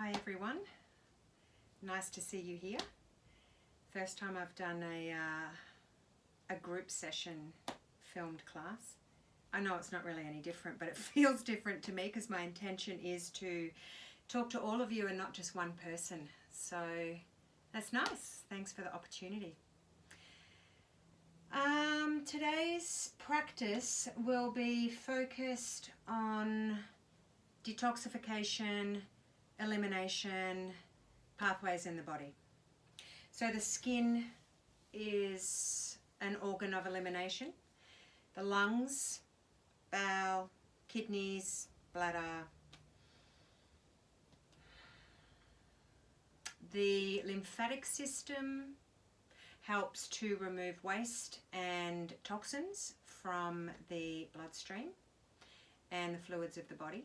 Hi everyone, nice to see you here. First time I've done a group session filmed class. I know it's not really any different, but it feels different to me because my intention is to talk to all of you and not just one person. So that's nice. Thanks for the opportunity. Today's practice will be focused on detoxification, elimination, pathways in the body. So the skin is an organ of elimination. The lungs, bowel, kidneys, bladder. The lymphatic system helps to remove waste and toxins from the bloodstream and the fluids of the body.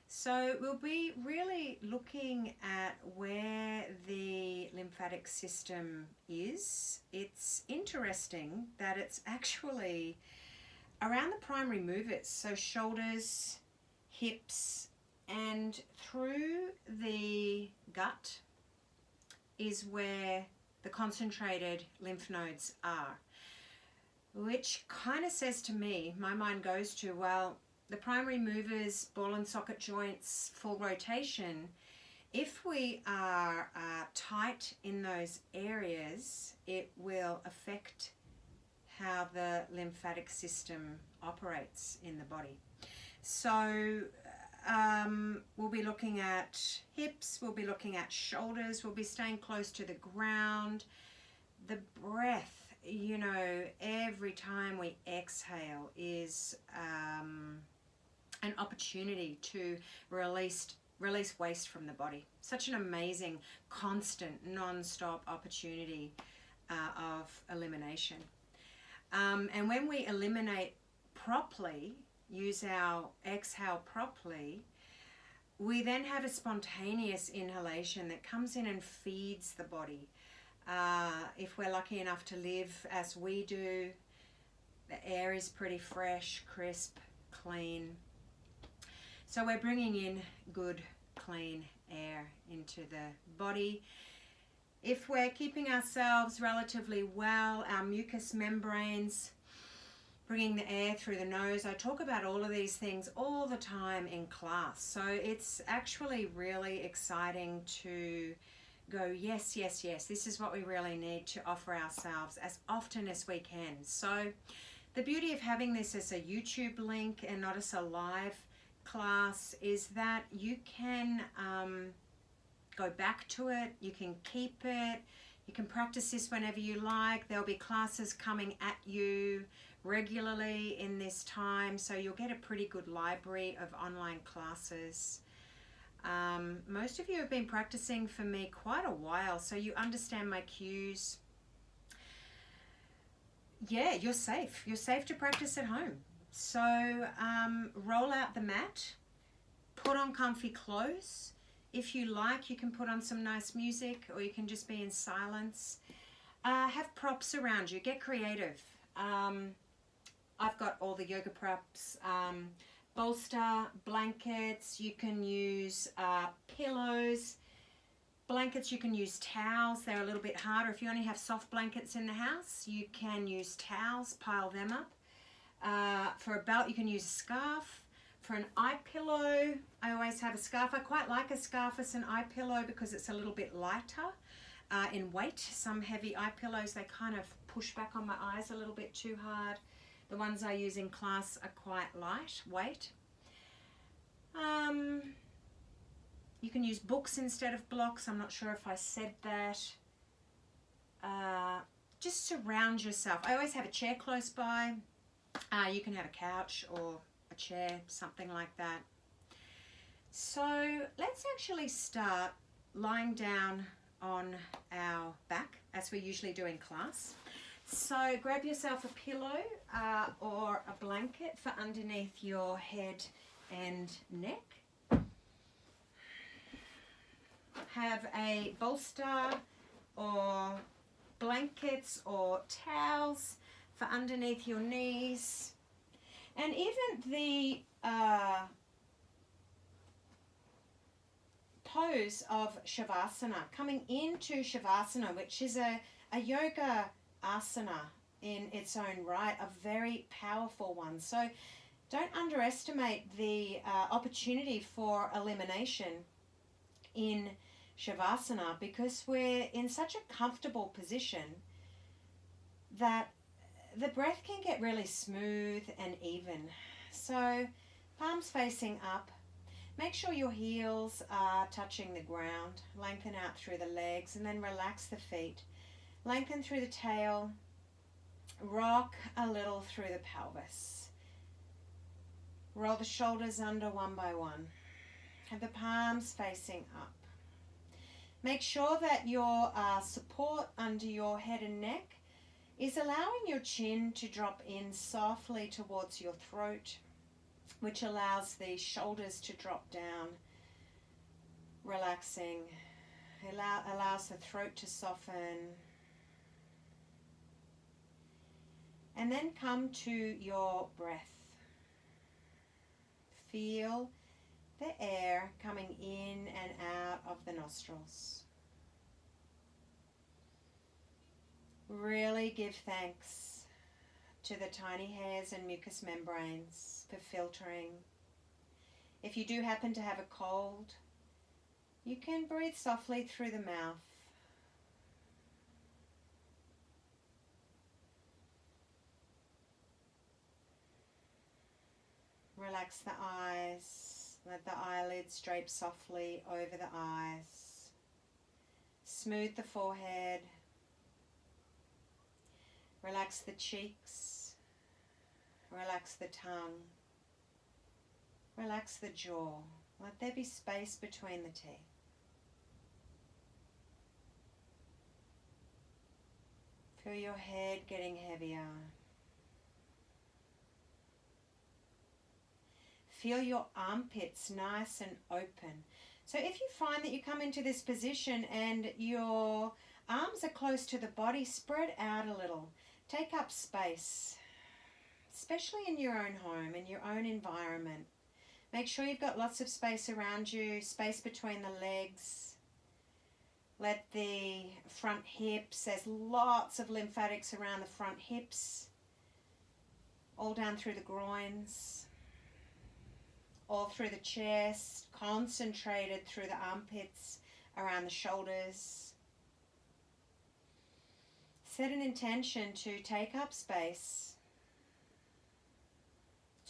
So we'll be really looking at where the lymphatic system is. It's interesting that it's actually around the primary movers, so shoulders, hips, and through the gut is where the concentrated lymph nodes are, which kind of says to me, my mind goes to, well, the primary movers, ball and socket joints, full rotation, if we are tight in those areas, it will affect how the lymphatic system operates in the body. So we'll be looking at hips, we'll be looking at shoulders, we'll be staying close to the ground. The breath, you know, every time we exhale is an opportunity to release waste from the body. Such an amazing, constant, non-stop opportunity of elimination. And when we eliminate properly, use our exhale properly, we then have a spontaneous inhalation that comes in and feeds the body. If we're lucky enough to live as we do, the air is pretty fresh, crisp, clean. So we're bringing in good, clean air into the body. If we're keeping ourselves relatively well, our mucous membranes, bringing the air through the nose. I talk about all of these things all the time in class. So it's actually really exciting to go, yes, yes, yes, this is what we really need to offer ourselves as often as we can. So the beauty of having this as a YouTube link and not as a live class is that you can go back to it, you can keep it, you can practice this whenever you like. There'll be classes coming at you regularly in this time, so you'll get a pretty good library of online classes. Most of you have been practicing for me quite a while, so you understand my cues. Yeah, you're safe. You're safe to practice at home. So roll out the mat, put on comfy clothes. If you like, you can put on some nice music, or you can just be in silence. Have props around you. Get creative. I've got all the yoga props, bolster, blankets. You can use pillows. Blankets, you can use towels. They're a little bit harder. If you only have soft blankets in the house, you can use towels, pile them up. For a belt, you can use a scarf. For an eye pillow, I always have a scarf. I quite like a scarf as an eye pillow because it's a little bit lighter in weight. Some heavy eye pillows, they kind of push back on my eyes a little bit too hard. The ones I use in class are quite lightweight. You can use books instead of blocks. I'm not sure if I said that. Just surround yourself. I always have a chair close by. You can have a couch or a chair, something like that. So let's actually start lying down on our back as we usually do in class. So grab yourself a pillow or a blanket for underneath your head and neck. Have a bolster or blankets or towels for underneath your knees. And even the pose of Shavasana, coming into Shavasana, which is a yoga asana in its own right, a very powerful one. So don't underestimate the opportunity for elimination in Shavasana, because we're in such a comfortable position that the breath can get really smooth and even. So palms facing up. Make sure your heels are touching the ground. Lengthen out through the legs and then relax the feet. Lengthen through the tail. Rock a little through the pelvis. Roll the shoulders under one by one. Have the palms facing up. Make sure that your support under your head and neck is allowing your chin to drop in softly towards your throat, which allows the shoulders to drop down, relaxing. Allows the throat to soften. And then come to your breath. Feel the air coming in and out of the nostrils. Really give thanks to the tiny hairs and mucous membranes for filtering. If you do happen to have a cold, you can breathe softly through the mouth. Relax the eyes. Let the eyelids drape softly over the eyes. Smooth the forehead. Relax the cheeks. Relax the tongue. Relax the jaw. Let there be space between the teeth. Feel your head getting heavier. Feel your armpits nice and open. So if you find that you come into this position and your arms are close to the body, spread out a little. Take up space, especially in your own home, in your own environment. Make sure you've got lots of space around you, space between the legs. Let the front hips, there's lots of lymphatics around the front hips, all down through the groins, all through the chest, concentrated through the armpits, around the shoulders. Set an intention to take up space,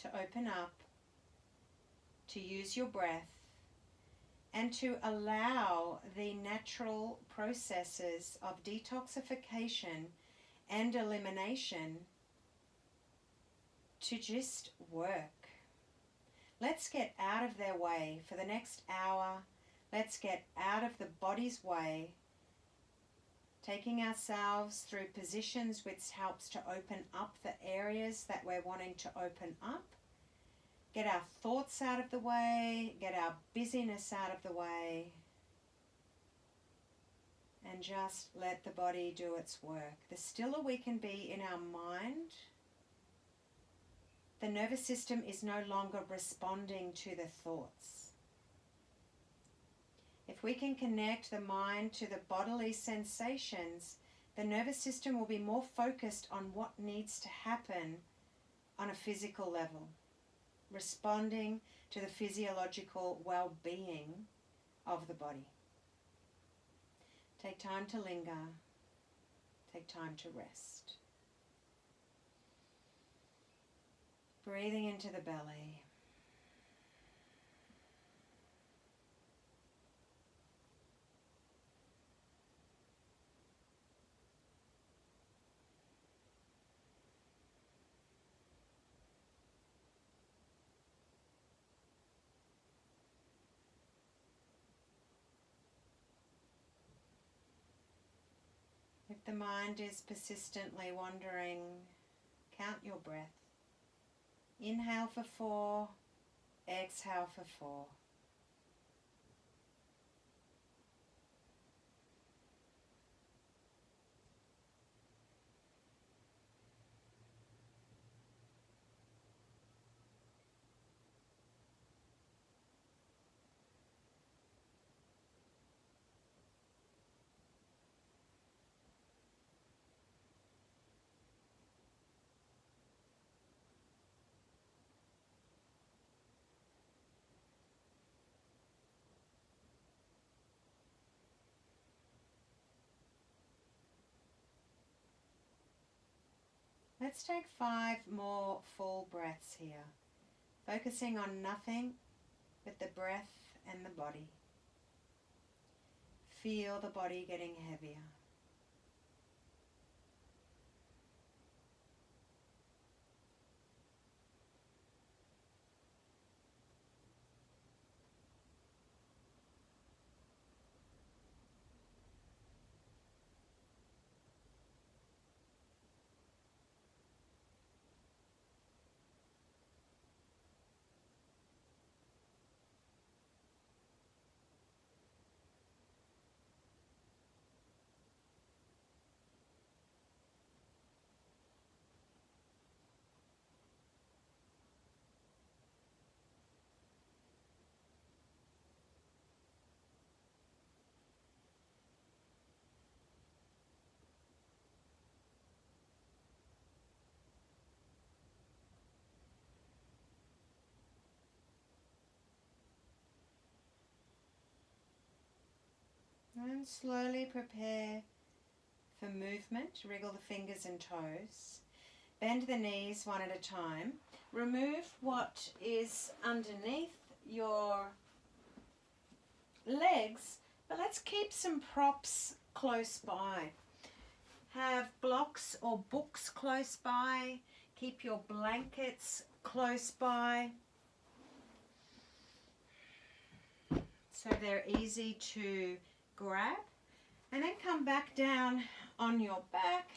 to open up, to use your breath, and to allow the natural processes of detoxification and elimination to just work. Let's get out of their way for the next hour. Let's get out of the body's way, taking ourselves through positions which helps to open up the areas that we're wanting to open up. Get our thoughts out of the way, get our busyness out of the way, and just let the body do its work. The stiller we can be in our mind, the nervous system is no longer responding to the thoughts. If we can connect the mind to the bodily sensations, the nervous system will be more focused on what needs to happen on a physical level, responding to the physiological well-being of the body. Take time to linger. Take time to rest. Breathing into the belly. If the mind is persistently wandering, count your breath. Inhale for 4, exhale for 4. Let's take 5 more full breaths here, focusing on nothing but the breath and the body. Feel the body getting heavier. And slowly prepare for movement. Wriggle the fingers and toes. Bend the knees one at a time. Remove what is underneath your legs, but let's keep some props close by. Have blocks or books close by. Keep your blankets close by, so they're easy to grab. And then come back down on your back,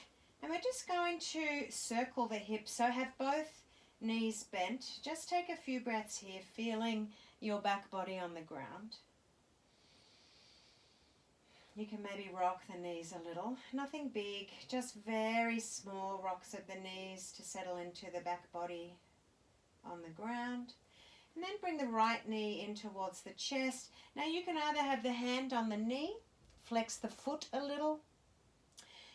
and we're just going to circle the hips, so have both knees bent. Just take a few breaths here, feeling your back body on the ground. You can maybe rock the knees a little, nothing big, just very small rocks of the knees to settle into the back body on the ground. And then bring the right knee in towards the chest. Now you can either have the hand on the knee, flex the foot a little.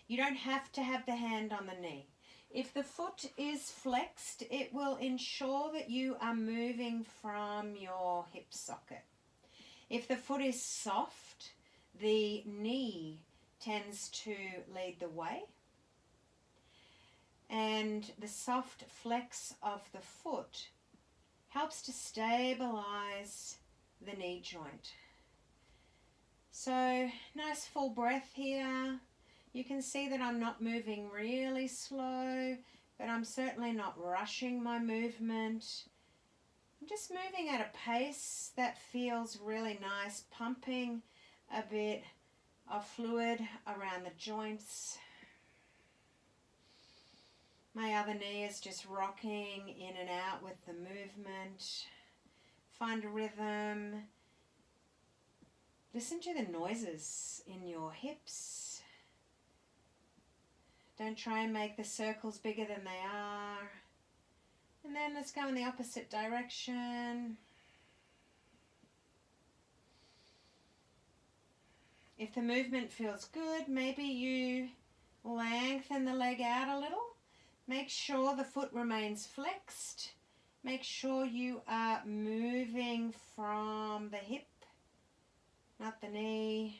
You don't have to have the hand on the knee. If the foot is flexed, it will ensure that you are moving from your hip socket. If the foot is soft, the knee tends to lead the way. And the soft flex of the foot helps to stabilize the knee joint. So, nice full breath here. You can see that I'm not moving really slow, but I'm certainly not rushing my movement. I'm just moving at a pace that feels really nice, pumping a bit of fluid around the joints. My other knee is just rocking in and out with the movement. Find a rhythm. Listen to the noises in your hips. Don't try and make the circles bigger than they are. And then let's go in the opposite direction. If the movement feels good, maybe you lengthen the leg out a little. Make sure the foot remains flexed. Make sure you are moving from the hip, not the knee.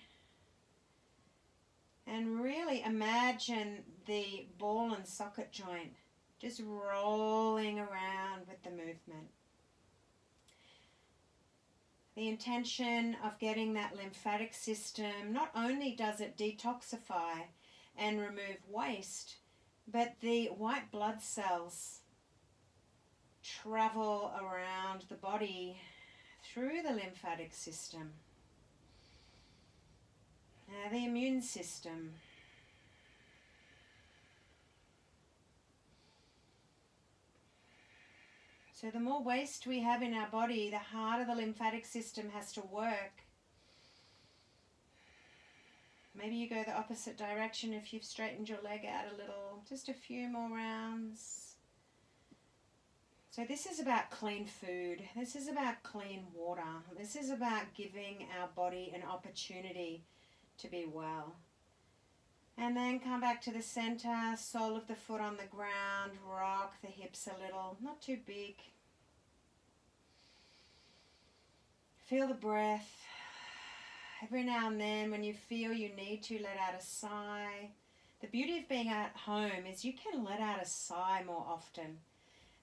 And really imagine the ball and socket joint just rolling around with the movement. The intention of getting that lymphatic system, not only does it detoxify and remove waste, but the white blood cells travel around the body through the lymphatic system. Now the immune system. So the more waste we have in our body, the harder the lymphatic system has to work. Maybe you go the opposite direction if you've straightened your leg out a little. Just a few more rounds. So this is about clean food. This is about clean water. This is about giving our body an opportunity to be well. And then come back to the center, sole of the foot on the ground, rock the hips a little, not too big. Feel the breath. Every now and then when you feel you need to, let out a sigh. The beauty of being at home is you can let out a sigh more often.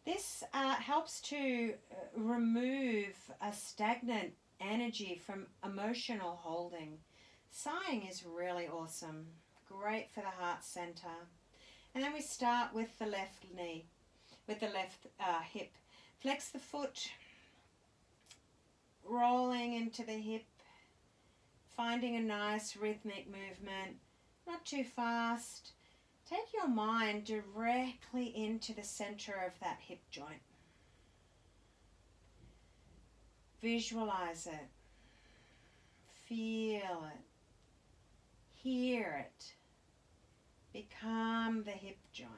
This helps to remove a stagnant energy from emotional holding. Sighing is really awesome. Great for the heart center. And then we start with the left knee, with the left hip. Flex the foot, rolling into the hip, finding a nice rhythmic movement, not too fast. Take your mind directly into the center of that hip joint. Visualize it, feel it, hear it. Become the hip joint.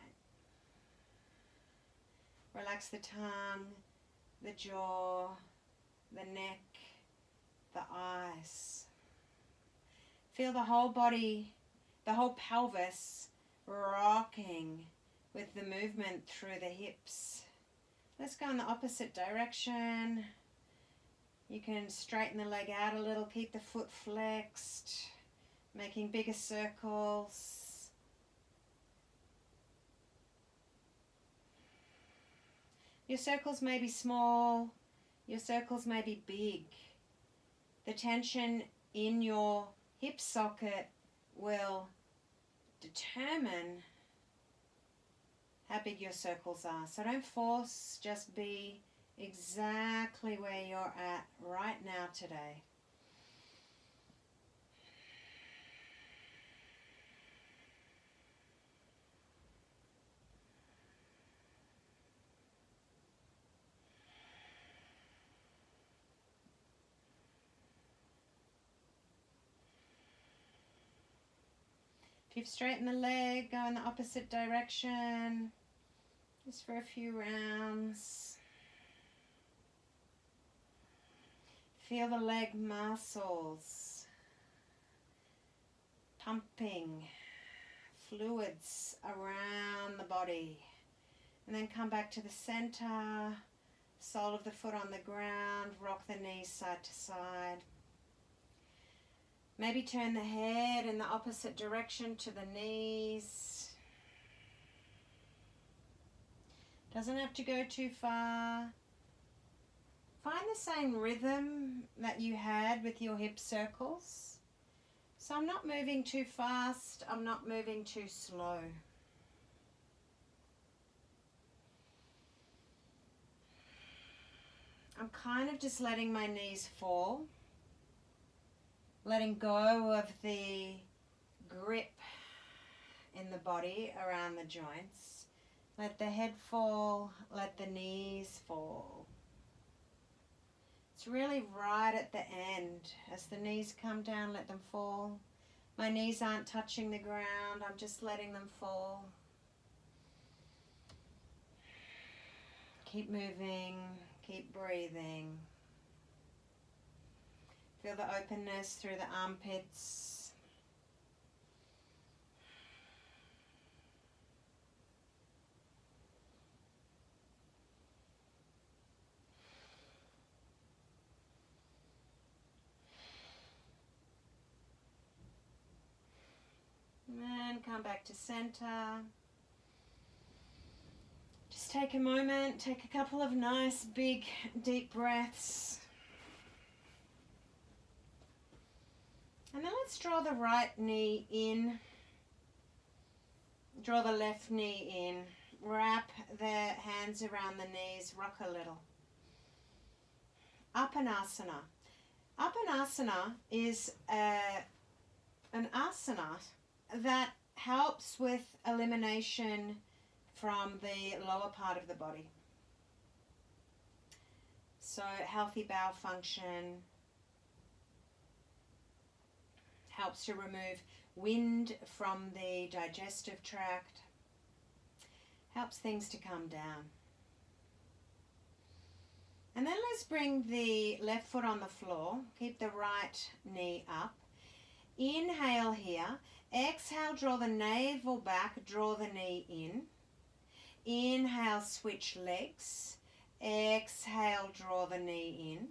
Relax the tongue, the jaw, the neck, the eyes. Feel the whole body, the whole pelvis rocking with the movement through the hips. Let's go in the opposite direction. You can straighten the leg out a little, keep the foot flexed, making bigger circles. Your circles may be small, your circles may be big. The tension in your hip socket will determine how big your circles are. So don't force, just be exactly where you're at right now today. If you've straightened the leg, go in the opposite direction, just for a few rounds. Feel the leg muscles pumping fluids around the body. And then come back to the center, sole of the foot on the ground, rock the knees side to side. Maybe turn the head in the opposite direction to the knees. Doesn't have to go too far. Find the same rhythm that you had with your hip circles. So I'm not moving too fast, I'm not moving too slow. I'm kind of just letting my knees fall. Letting go of the grip in the body around the joints. Let the head fall, let the knees fall. It's really right at the end. As the knees come down, let them fall. My knees aren't touching the ground, I'm just letting them fall. Keep moving, keep breathing. Feel the openness through the armpits. And come back to center. Just take a moment, take a couple of nice, big, deep breaths. And then let's draw the right knee in, draw the left knee in, wrap the hands around the knees, rock a little. Upanasana. Upanasana is an asana that helps with elimination from the lower part of the body. So healthy bowel function, helps to remove wind from the digestive tract, helps things to come down. And then let's bring the left foot on the floor, keep the right knee up. Inhale here, exhale, draw the navel back, draw the knee in. Inhale, switch legs, exhale, draw the knee in.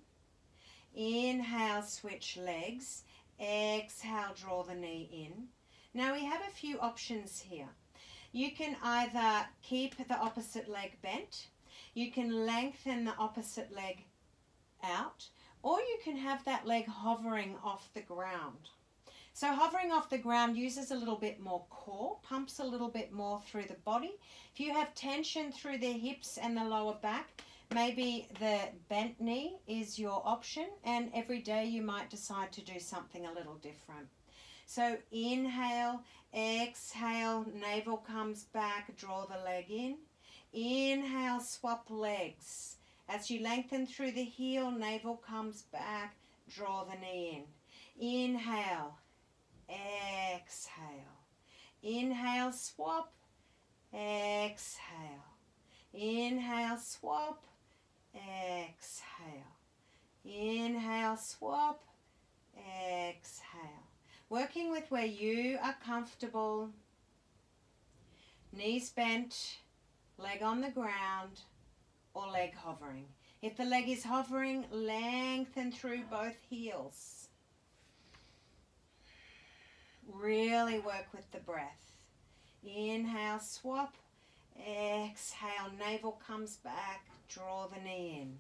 Inhale, switch legs. Exhale, draw the knee in. Now we have a few options here. You can either keep the opposite leg bent, you can lengthen the opposite leg out, or you can have that leg hovering off the ground. So hovering off the ground uses a little bit more core, pumps a little bit more through the body. If you have tension through the hips and the lower back, maybe the bent knee is your option, and every day you might decide to do something a little different. So inhale, exhale, navel comes back, draw the leg in. Inhale, swap legs. As you lengthen through the heel, navel comes back, draw the knee in. Inhale, exhale. Inhale, swap, exhale. Inhale, swap, exhale. Inhale, swap, exhale. Working with where you are comfortable, knees bent, leg on the ground, or leg hovering. If the leg is hovering, lengthen through both heels. Really work with the breath. Inhale, swap, exhale, navel comes back, draw the knee in.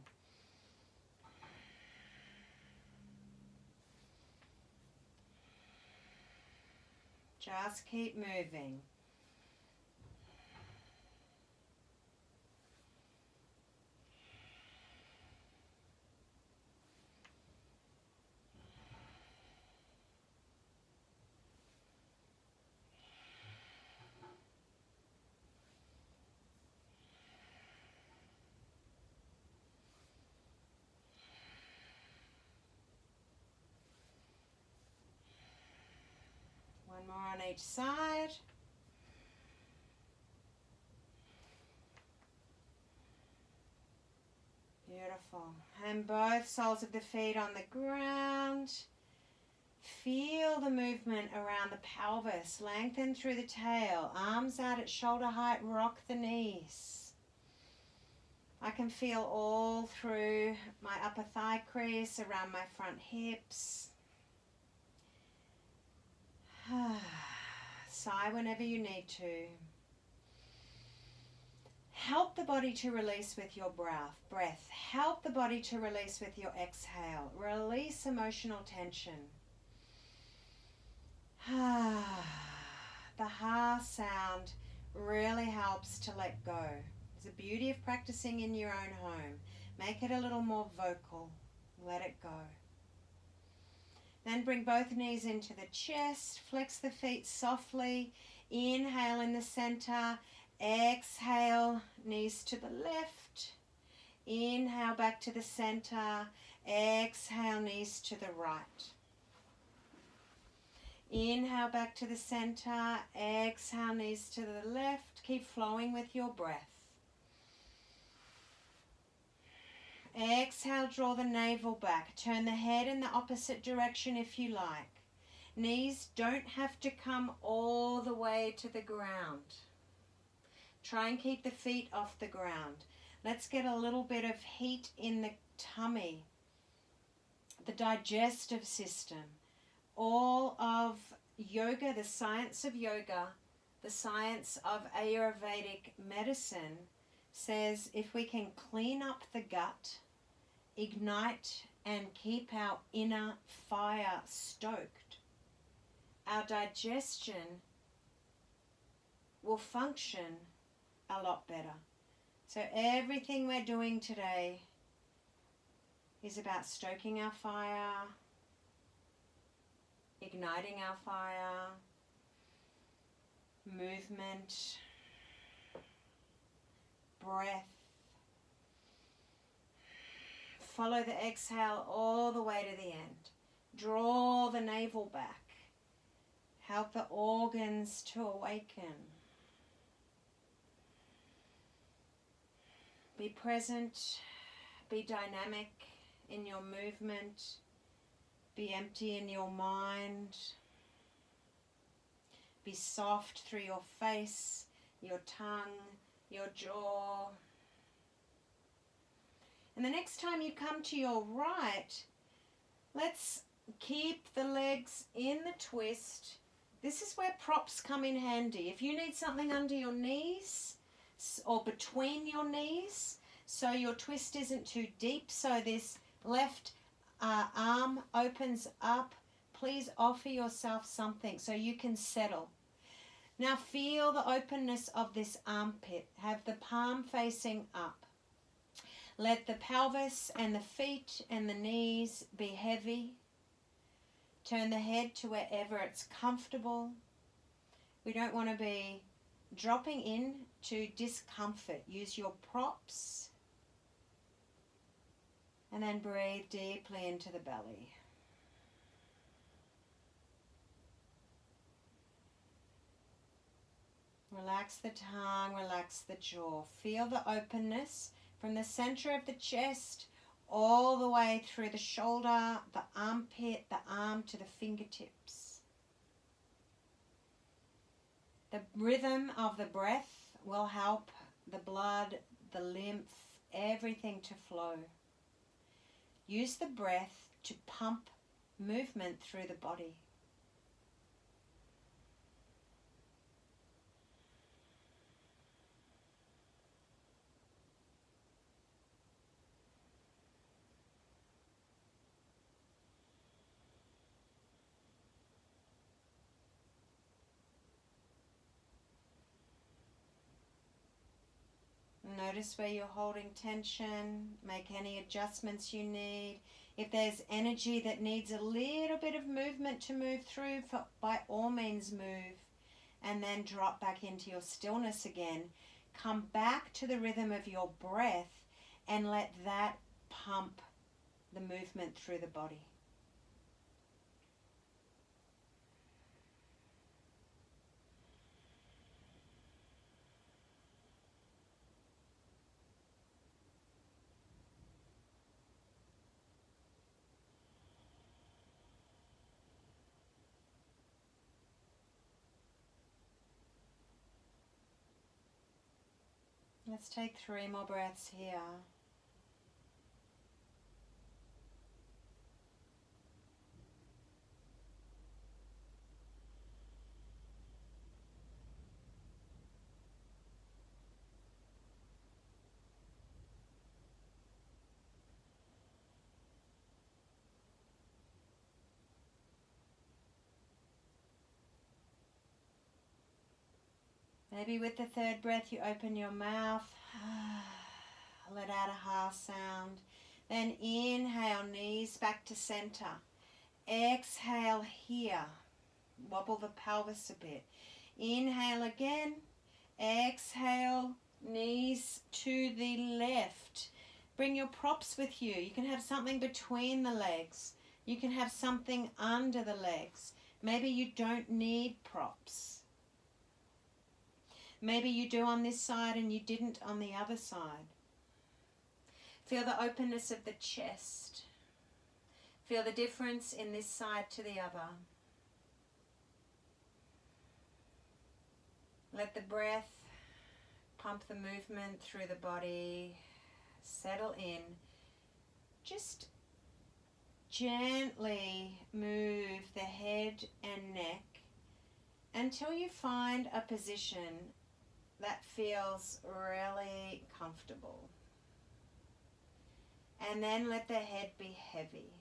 Just keep moving. One more on each side. Beautiful. And both soles of the feet on the ground. Feel the movement around the pelvis. Lengthen through the tail. Arms out at shoulder height. Rock the knees. I can feel all through my upper thigh crease, around my front hips. Sigh whenever you need to. Help the body to release with your breath. Help the body to release with your exhale. Release emotional tension. The ha sound really helps to let go. It's the beauty of practicing in your own home. Make it a little more vocal. Let it go. Then bring both knees into the chest. Flex the feet softly. Inhale in the center. Exhale, knees to the left. Inhale back to the center. Exhale, knees to the right. Inhale back to the center. Exhale, knees to the left. Keep flowing with your breath. Exhale, draw the navel back. Turn the head in the opposite direction if you like. Knees don't have to come all the way to the ground. Try and keep the feet off the ground. Let's get a little bit of heat in the tummy, the digestive system. All of yoga, the science of yoga, the science of Ayurvedic medicine says if we can clean up the gut, ignite and keep our inner fire stoked, our digestion will function a lot better. So everything we're doing today is about stoking our fire, igniting our fire, movement, breath. Follow the exhale all the way to the end. Draw the navel back. Help the organs to awaken. Be present, be dynamic in your movement, be empty in your mind, be soft through your face, your tongue, your jaw. And the next time you come to your right, let's keep the legs in the twist, This is where props come in handy. If you need something under your knees or between your knees, so your twist isn't too deep, so this left arm opens up, please offer yourself something so you can settle. Now feel the openness of this armpit. Have the palm facing up. Let the pelvis and the feet and the knees be heavy. Turn the head to wherever it's comfortable. We don't want to be dropping in to discomfort. Use your props. And then breathe deeply into the belly. Relax the tongue, relax the jaw. Feel the openness from the center of the chest all the way through the shoulder, the armpit, the arm to the fingertips. The rhythm of the breath will help the blood, the lymph, everything to flow. Use the breath to pump movement through the body. Notice where you're holding tension. Make any adjustments you need. If there's energy that needs a little bit of movement to move through, by all means move. And then drop back into your stillness again. Come back to the rhythm of your breath and let that pump the movement through the body. Let's take 3 more breaths here. Maybe with the 3rd breath you open your mouth, let out a ha sound. Then inhale, knees back to center. Exhale here, wobble the pelvis a bit. Inhale again, exhale, knees to the left. Bring your props with you. You can have something between the legs. You can have something under the legs. Maybe you don't need props. Maybe you do on this side and you didn't on the other side. Feel the openness of the chest. Feel the difference in this side to the other. Let the breath pump the movement through the body. Settle in. Just gently move the head and neck until you find a position that feels really comfortable. And then let the head be heavy.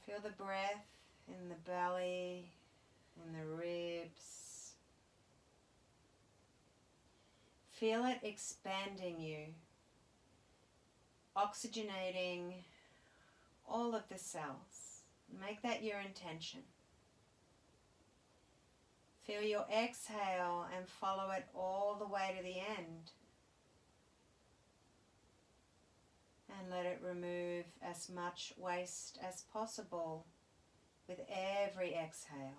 Feel the breath in the belly, in the ribs. Feel it expanding you, oxygenating all of the cells. Make that your intention. Feel your exhale and follow it all the way to the end. And let it remove as much waste as possible with every exhale.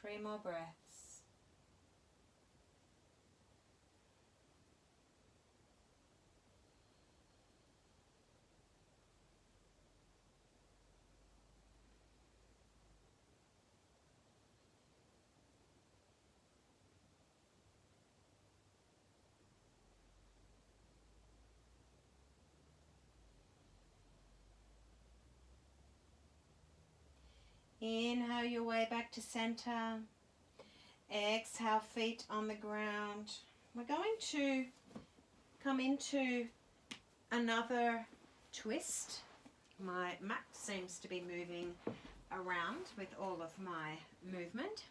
3 more breaths. Inhale your way back to center. Exhale, feet on the ground. We're going to come into another twist. My mat seems to be moving around with all of my movement.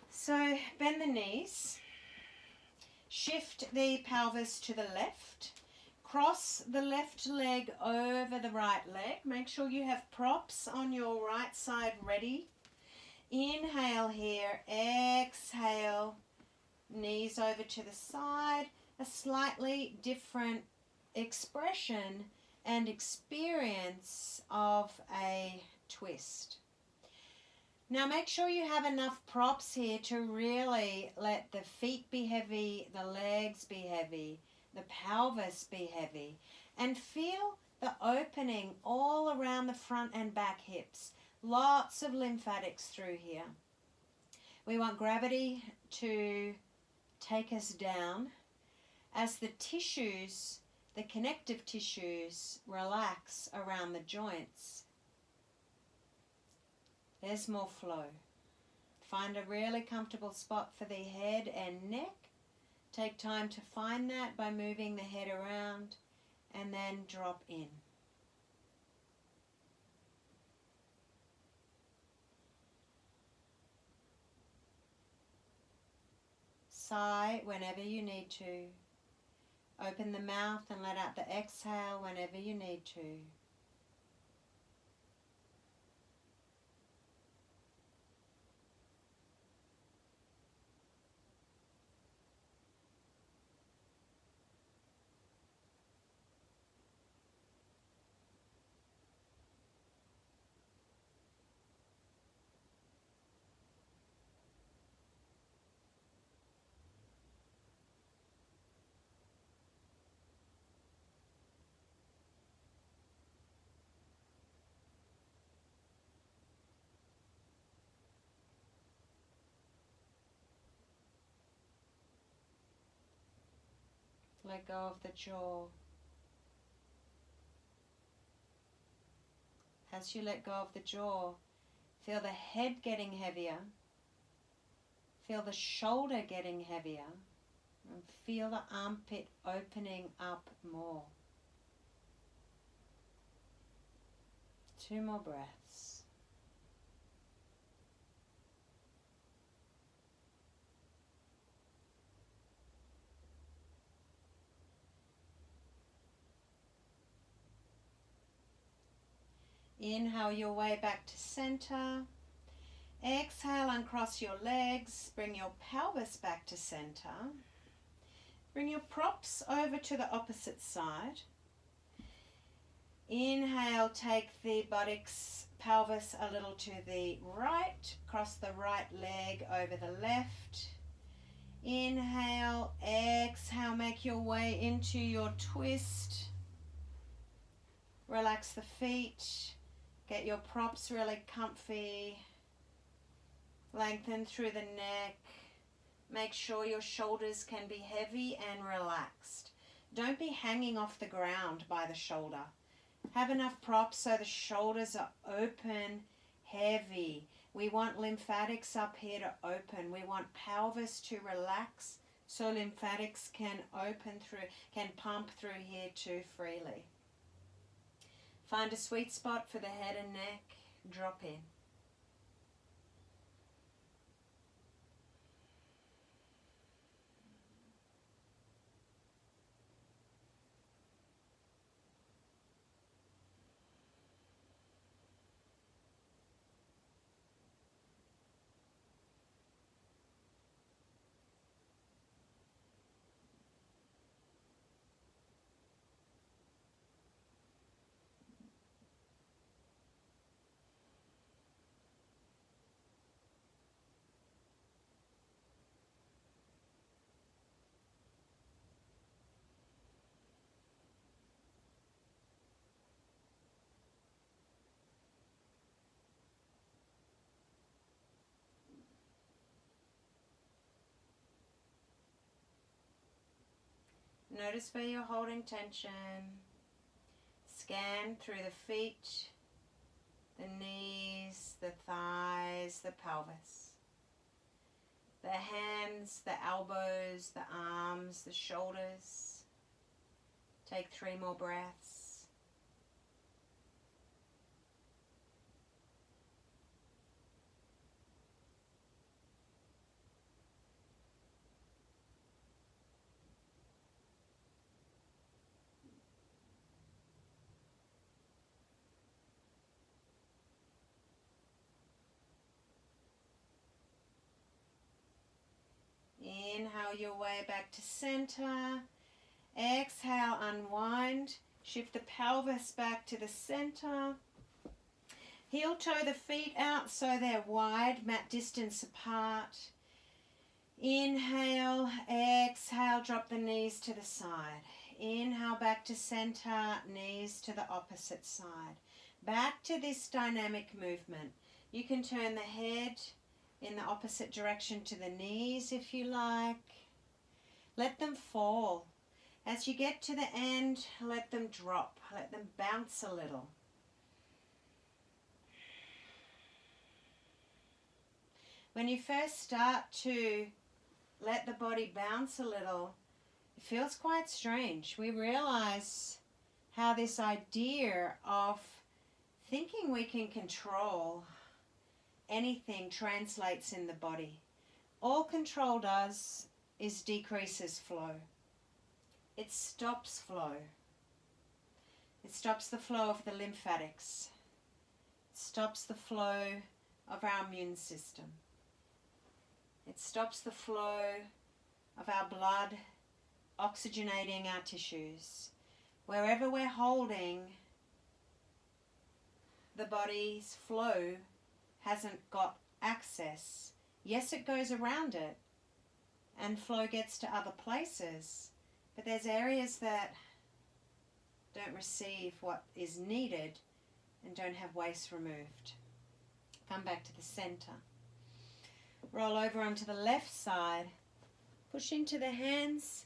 So bend the knees. Shift the pelvis to the left. Cross the left leg over the right leg. Make sure you have props on your right side ready. Inhale here. Exhale. Knees over to the side. A slightly different expression and experience of a twist. Now make sure you have enough props here to really let the feet be heavy, the legs be heavy, the pelvis be heavy, and feel the opening all around the front and back hips. Lots of lymphatics through here. We want gravity to take us down as the tissues, the connective tissues, relax around the joints. There's more flow. Find a really comfortable spot for the head and neck. Take time to find that by moving the head around and then drop in. Sigh whenever you need to. Open the mouth and let out the exhale whenever you need to. Let go of the jaw. As you let go of the jaw, feel the head getting heavier. Feel the shoulder getting heavier. And feel the armpit opening up more. 2 more breaths. Inhale your way back to center. Exhale, uncross your legs. Bring your pelvis back to center. Bring your props over to the opposite side. Inhale, take the buttocks, pelvis a little to the right. Cross the right leg over the left. Inhale, exhale, make your way into your twist. Relax the feet. Get your props really comfy. Lengthen through the neck. Make sure your shoulders can be heavy and relaxed. Don't be hanging off the ground by the shoulder. Have enough props so the shoulders are open, heavy. We want lymphatics up here to open. We want pelvis to relax so lymphatics can open through, can pump through here too freely. Find a sweet spot for the head and neck. Drop in. Notice where you're holding tension. Scan through the feet, the knees, the thighs, the pelvis. The hands, the elbows, the arms, the shoulders. Take 3 more breaths. Inhale your way back to center. Exhale, unwind. Shift the pelvis back to the center. Heel toe the feet out so they're wide, mat distance apart. Inhale, exhale, drop the knees to the side. Inhale back to center, knees to the opposite side. Back to this dynamic movement. You can turn the head in the opposite direction to the knees if you like. Let them fall. As you get to the end, let them drop. Let them bounce a little. When you first start to let the body bounce a little, it feels quite strange. We realize how this idea of thinking we can control anything translates in the body. All control does is decreases flow. It stops flow. It stops the flow of the lymphatics. It stops the flow of our immune system. It stops the flow of our blood oxygenating our tissues. Wherever we're holding, the body's flow hasn't got access. Yes, it goes around it and flow gets to other places, but there's areas that don't receive what is needed and don't have waste removed. Come back to the center. Roll over onto the left side. Push into the hands.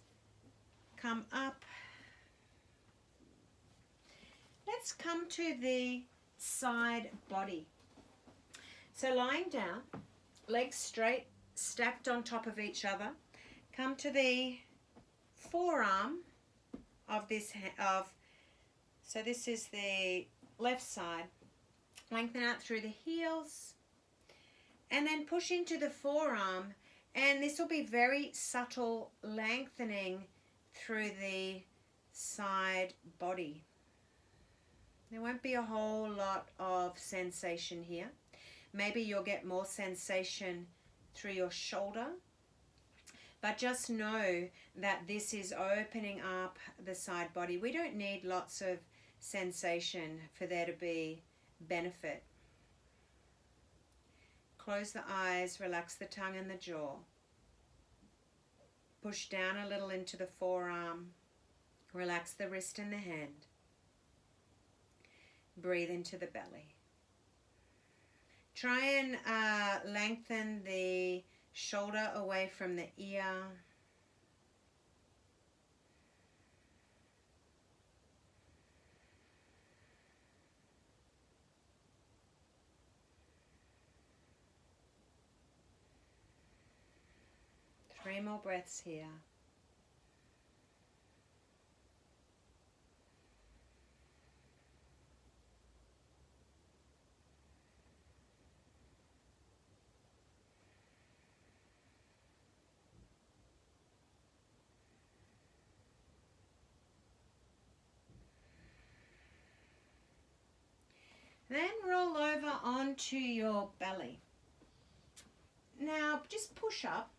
Come up. Let's come to the side body. So lying down, legs straight, stacked on top of each other. Come to the forearm of this so this is the left side. Lengthen out through the heels and then push into the forearm, and this will be very subtle lengthening through the side body. There won't be a whole lot of sensation here. Maybe you'll get more sensation through your shoulder, but just know that this is opening up the side body. We don't need lots of sensation for there to be benefit. Close the eyes, relax the tongue and the jaw. Push down a little into the forearm. Relax the wrist and the hand. Breathe into the belly. Try and lengthen the shoulder away from the ear. Three more breaths here. Then roll over onto your belly. Now just push up.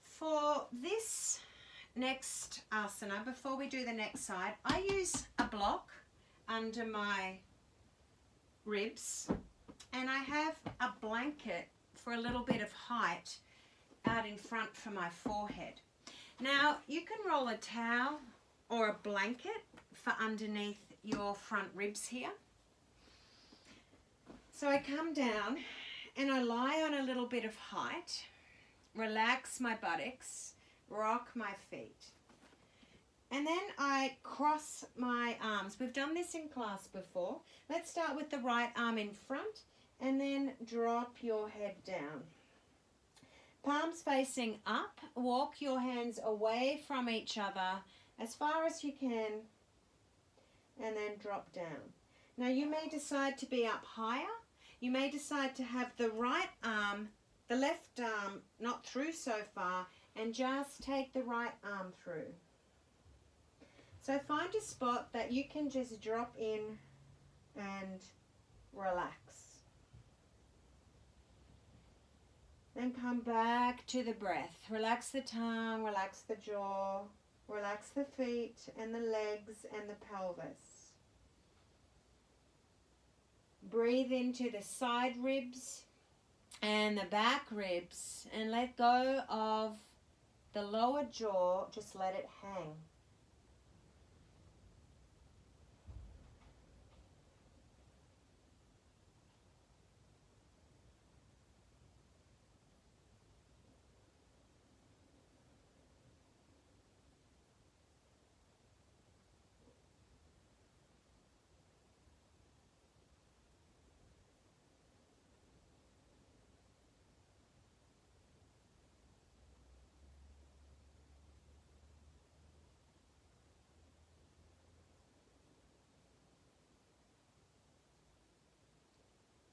For this next asana, before we do the next side, I use a block under my ribs, and I have a blanket for a little bit of height out in front for my forehead. Now you can roll a towel or a blanket for underneath your front ribs here. So I come down and I lie on a little bit of height. Relax my buttocks, rock my feet. And then I cross my arms. We've done this in class before. Let's start with the right arm in front and then drop your head down. Palms facing up. Walk your hands away from each other as far as you can and then drop down. Now you may decide to be up higher. You may decide to have the right arm, the left arm not through so far, and just take the right arm through. So find a spot that you can just drop in and relax. Then come back to the breath. Relax the tongue, relax the jaw, relax the feet and the legs and the pelvis. Breathe into the side ribs and the back ribs and let go of the lower jaw. Just let it hang.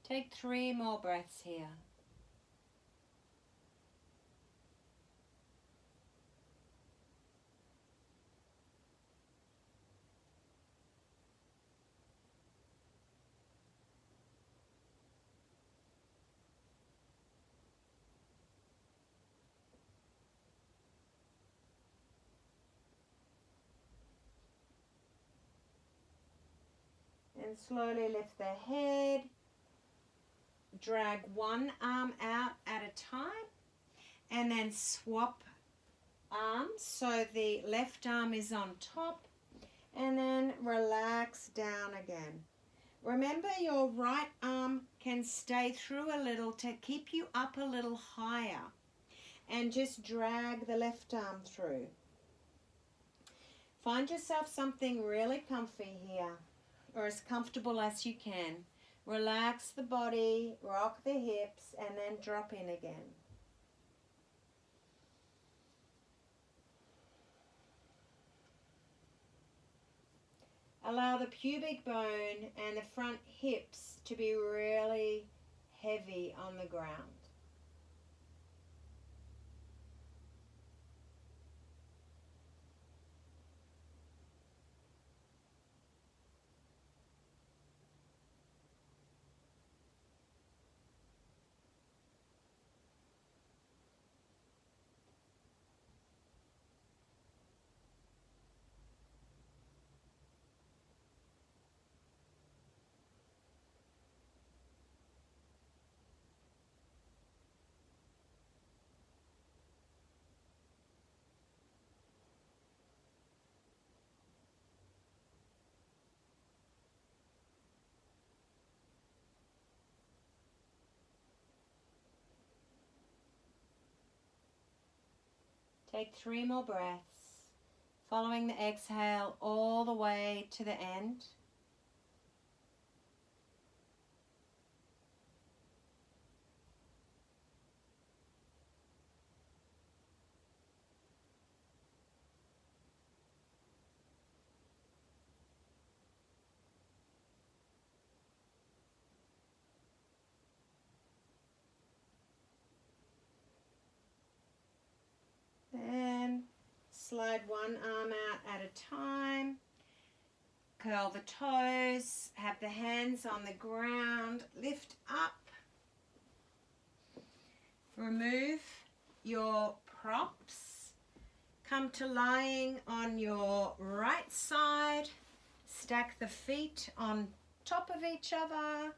Take 3 more breaths here. And slowly lift the head. Drag one arm out at a time and then swap arms so the left arm is on top and then relax down again. Remember, your right arm can stay through a little to keep you up a little higher, and just drag the left arm through. Find yourself something really comfy here, or as comfortable as you can. Relax the body, rock the hips, and then drop in again. Allow the pubic bone and the front hips to be really heavy on the ground. Take 3 more breaths, following the exhale all the way to the end. Then slide one arm out at a time. Curl the toes. Have the hands on the ground. Lift up. Remove your props. Come to lying on your right side. Stack the feet on top of each other.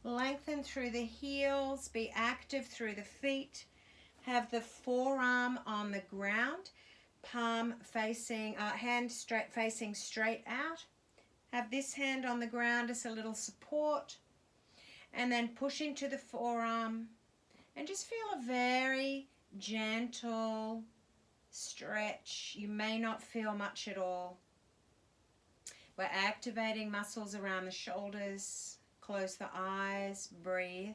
Lengthen through the heels. Be active through the feet. Have the forearm on the ground, palm facing, hand straight facing straight out. Have this hand on the ground as a little support, and then push into the forearm and just feel a very gentle Stretch. You may not feel much at all. We're activating muscles around the shoulders. Close the eyes, breathe.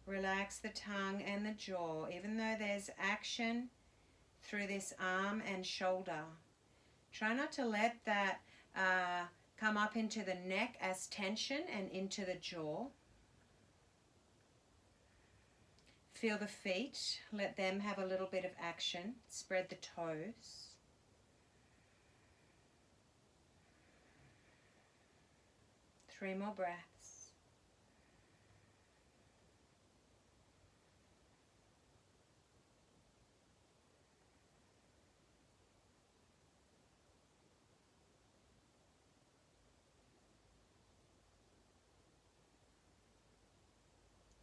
Relax the tongue and the jaw, even though there's action through this arm and shoulder. Try not to let that come up into the neck as tension and into the jaw. Feel the feet. Let them have a little bit of action. Spread the toes. Three more breaths.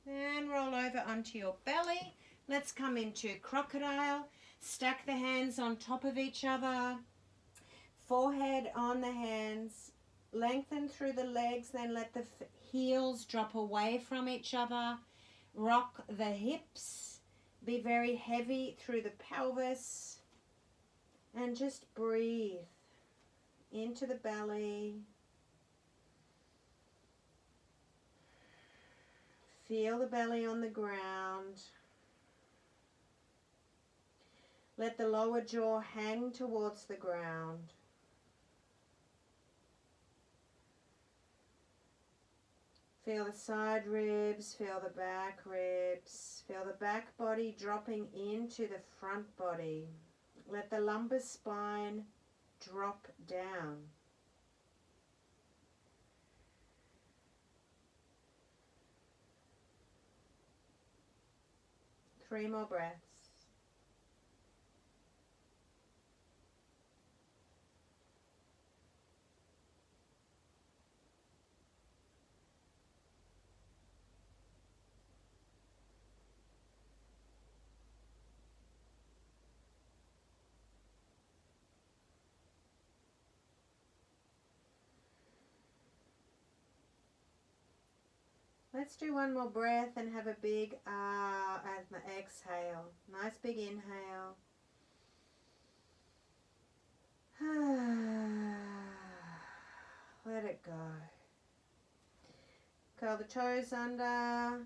And roll over onto your belly. Let's come into crocodile. Stack the hands on top of each other. Forehead on the hands. Lengthen through the legs, then let the heels drop away from each other. Rock the hips. Be very heavy through the pelvis. And just breathe into the belly. Feel the belly on the ground. Let the lower jaw hang towards the ground. Feel the side ribs, feel the back ribs, feel the back body dropping into the front body. Let the lumbar spine drop down. Three more breaths. Let's do one more breath and have a big as the exhale. Nice big inhale. Let it go. Curl the toes under.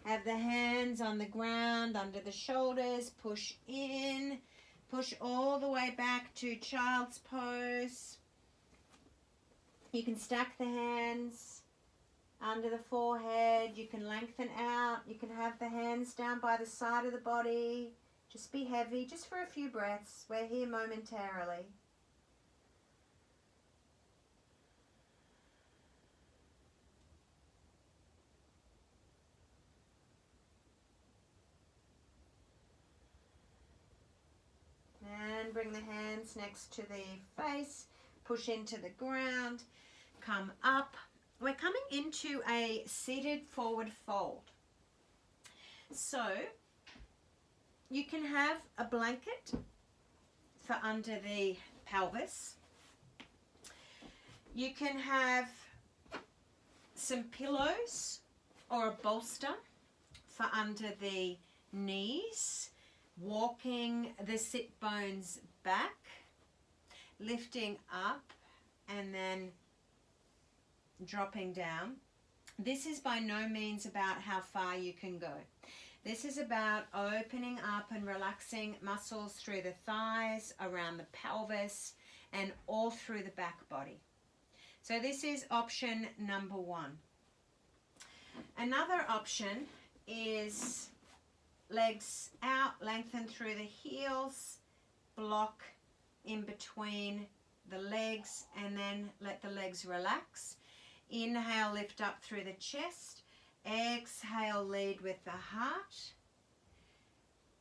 Have the hands on the ground, under the shoulders. Push in. Push all the way back to child's pose. You can stack the hands under the forehead. You can lengthen out. You can have the hands down by the side of the body. Just be heavy, just for a few breaths. We're here momentarily. And bring the hands next to the face. Push into the ground. Come up. We're coming into a seated forward fold. So you can have a blanket for under the pelvis. You can have some pillows or a bolster for under the knees, walking the sit bones back, lifting up and then dropping down. This is by no means about how far you can go. This is about opening up and relaxing muscles through the thighs, around the pelvis, and all through the back body. So this is option number one. Another option is legs out, lengthen through the heels, block in between the legs, and then let the legs relax. Inhale, lift up through the chest. Exhale, lead with the heart.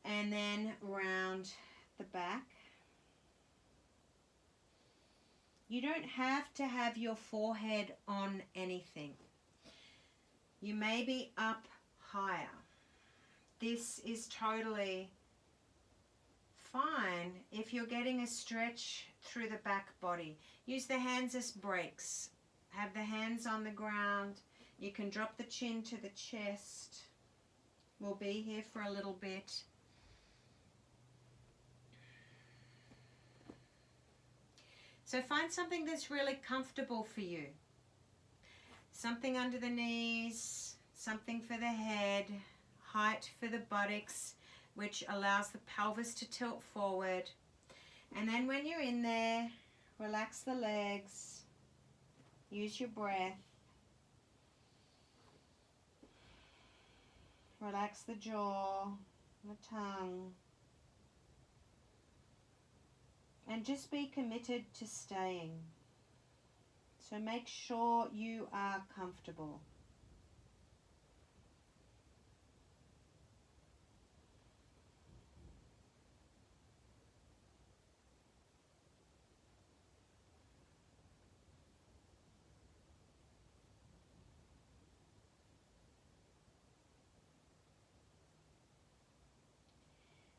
And then round the back. You don't have to have your forehead on anything. You may be up higher. This is totally fine if if you're getting a stretch through the back body, use the hands as brakes. Have the hands on the ground. You can drop the chin to the chest. We'll be here for a little bit. So find something that's really comfortable for you. Something under the knees, something for the head, height for the buttocks, which allows the pelvis to tilt forward. And then when you're in there, relax the legs, use your breath. Relax the jaw, the tongue. And just be committed to staying. So make sure you are comfortable.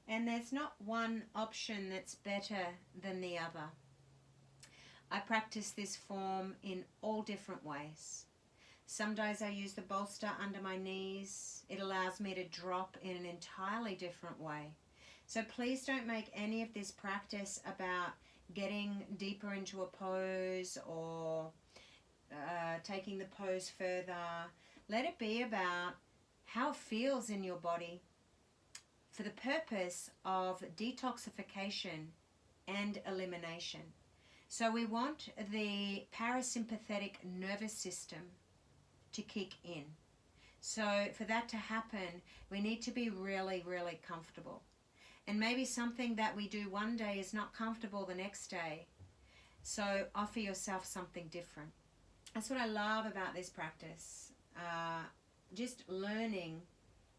And there's not one option that's better than the other. I practice this form in all different ways. Some days I use the bolster under my knees. It allows me to drop in an entirely different way. So please don't make any of this practice about getting deeper into a pose or taking the pose further. Let it be about how it feels in your body for the purpose of detoxification and elimination. So we want the parasympathetic nervous system to kick in. So for that to happen, we need to be really, really comfortable. And maybe something that we do one day is not comfortable the next day. So offer yourself something different. That's what I love about this practice. Just learning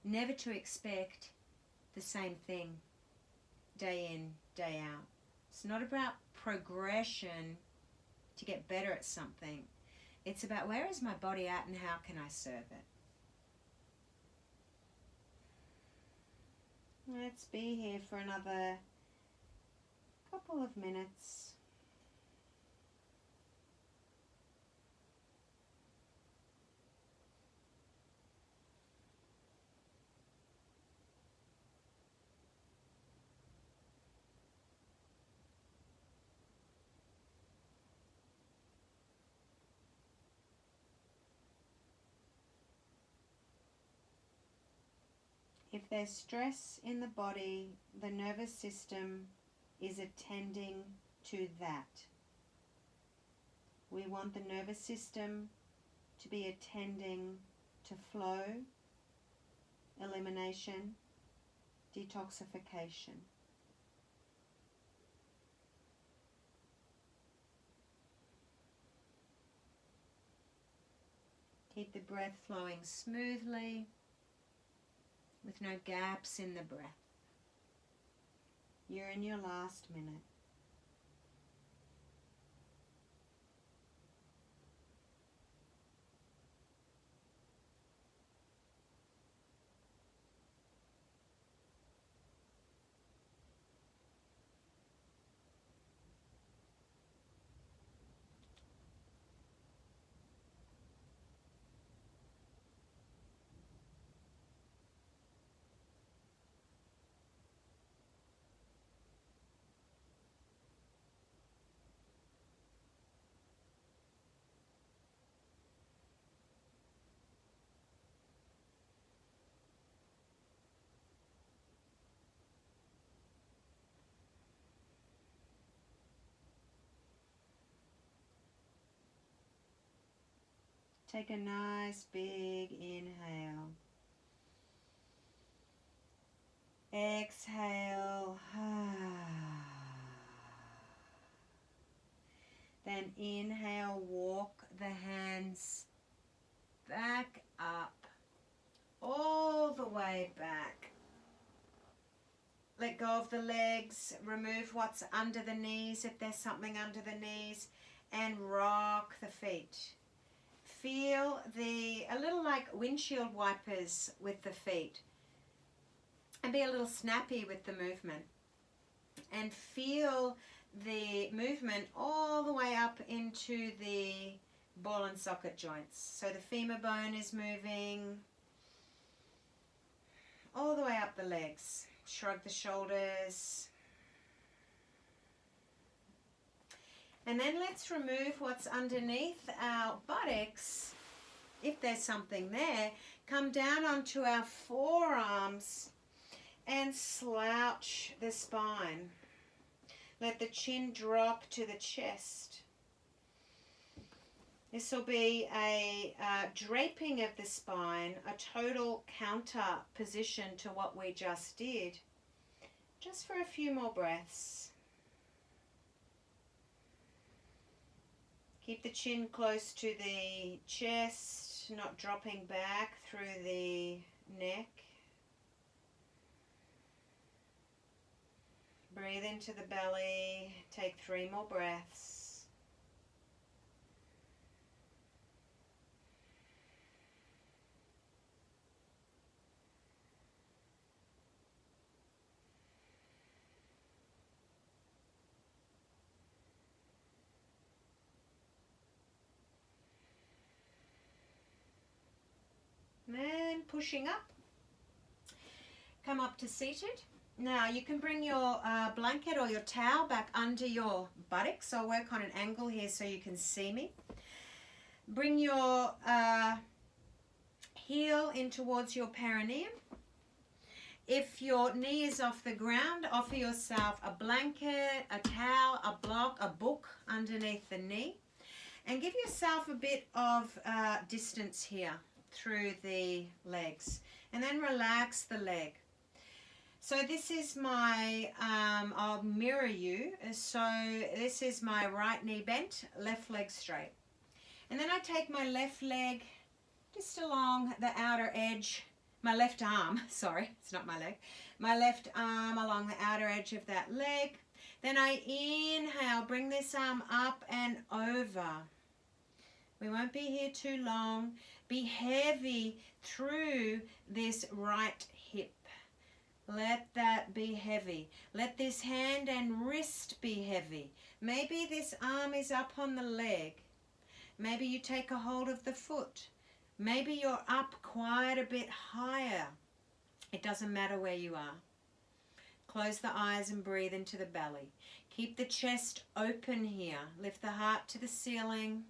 never to expect the same thing day in, day out. It's not about progression to get better at something. It's about where is my body at and how can I serve it. Let's be here for another couple of minutes. If there's stress in the body, the nervous system is attending to that. We want the nervous system to be attending to flow, elimination, detoxification. Keep the breath flowing smoothly, with no gaps in the breath. You're in your last minute. Take a nice big inhale. Exhale. Then inhale, walk the hands back up, all the way back. Let go of the legs, remove what's under the knees if there's something under the knees, and rock the feet. Feel a little like windshield wipers with the feet, and be a little snappy with the movement. and feel the movement all the way up into the ball and socket joints. So the femur bone is moving all the way up the legs. Shrug the shoulders. And then let's remove what's underneath our buttocks. If there's something there, come down onto our forearms and slouch the spine. Let the chin drop to the chest. This will be a draping of the spine, a total counter position to what we just did. Just for a few more breaths. Keep the chin close to the chest, not dropping back through the neck. Breathe into the belly. Take 3 more breaths. And pushing up. Come up to seated. Now you can bring your blanket or your towel back under your buttocks. I'll work on an angle here so you can see me. Bring your heel in towards your perineum. If your knee is off the ground, offer yourself a blanket, a towel, a block, a book underneath the knee. And give yourself a bit of distance here through the legs. And then relax the leg. So this is my, I'll mirror you. So this is my right knee bent, left leg straight. And then I take my left leg just along the outer edge, my left arm, sorry, it's not my leg. My left arm along the outer edge of that leg. Then I inhale, bring this arm up and over. We won't be here too long. Be heavy through this right hip. Let that be heavy. Let this hand and wrist be heavy. Maybe this arm is up on the leg. Maybe you take a hold of the foot. Maybe you're up quite a bit higher. It doesn't matter where you are. Close the eyes and breathe into the belly. Keep the chest open here. Lift the heart to the ceiling.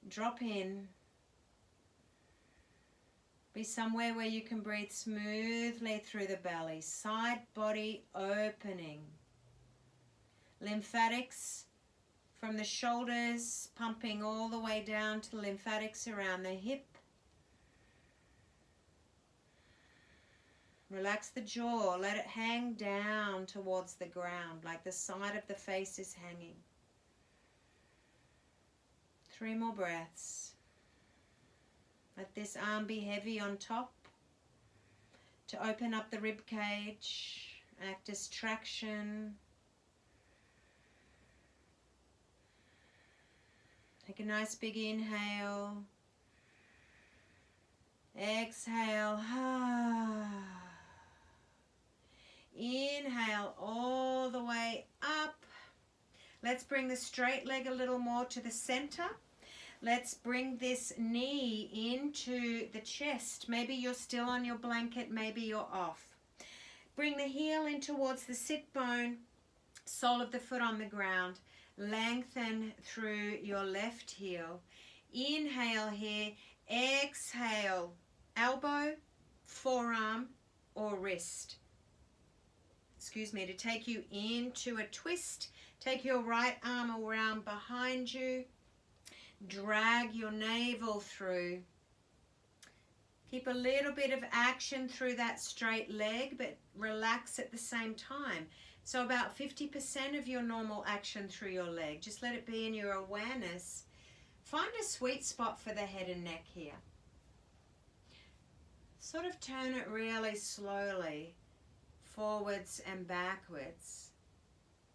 Drop in. Be somewhere where you can breathe smoothly through the belly. Side body opening. Lymphatics from the shoulders pumping all the way down to lymphatics around the hip. Relax the jaw. Let it hang down towards the ground like the side of the face is hanging. 3 more breaths. Let this arm be heavy on top to open up the rib cage, act as traction. Take a nice big inhale. Exhale. Inhale all the way up. Let's bring the straight leg a little more to the center. Let's bring this knee into the chest. Maybe you're still on your blanket, maybe you're off. Bring the heel in towards the sit bone, sole of the foot on the ground. Lengthen through your left heel. Inhale here, exhale, elbow, forearm or wrist. To take you into a twist. Take your right arm around behind you. Drag your navel through. Keep a little bit of action through that straight leg, but relax at the same time. So about 50% of your normal action through your leg. Just let it be in your awareness. Find a sweet spot for the head and neck here. Sort of turn it really slowly, forwards and backwards,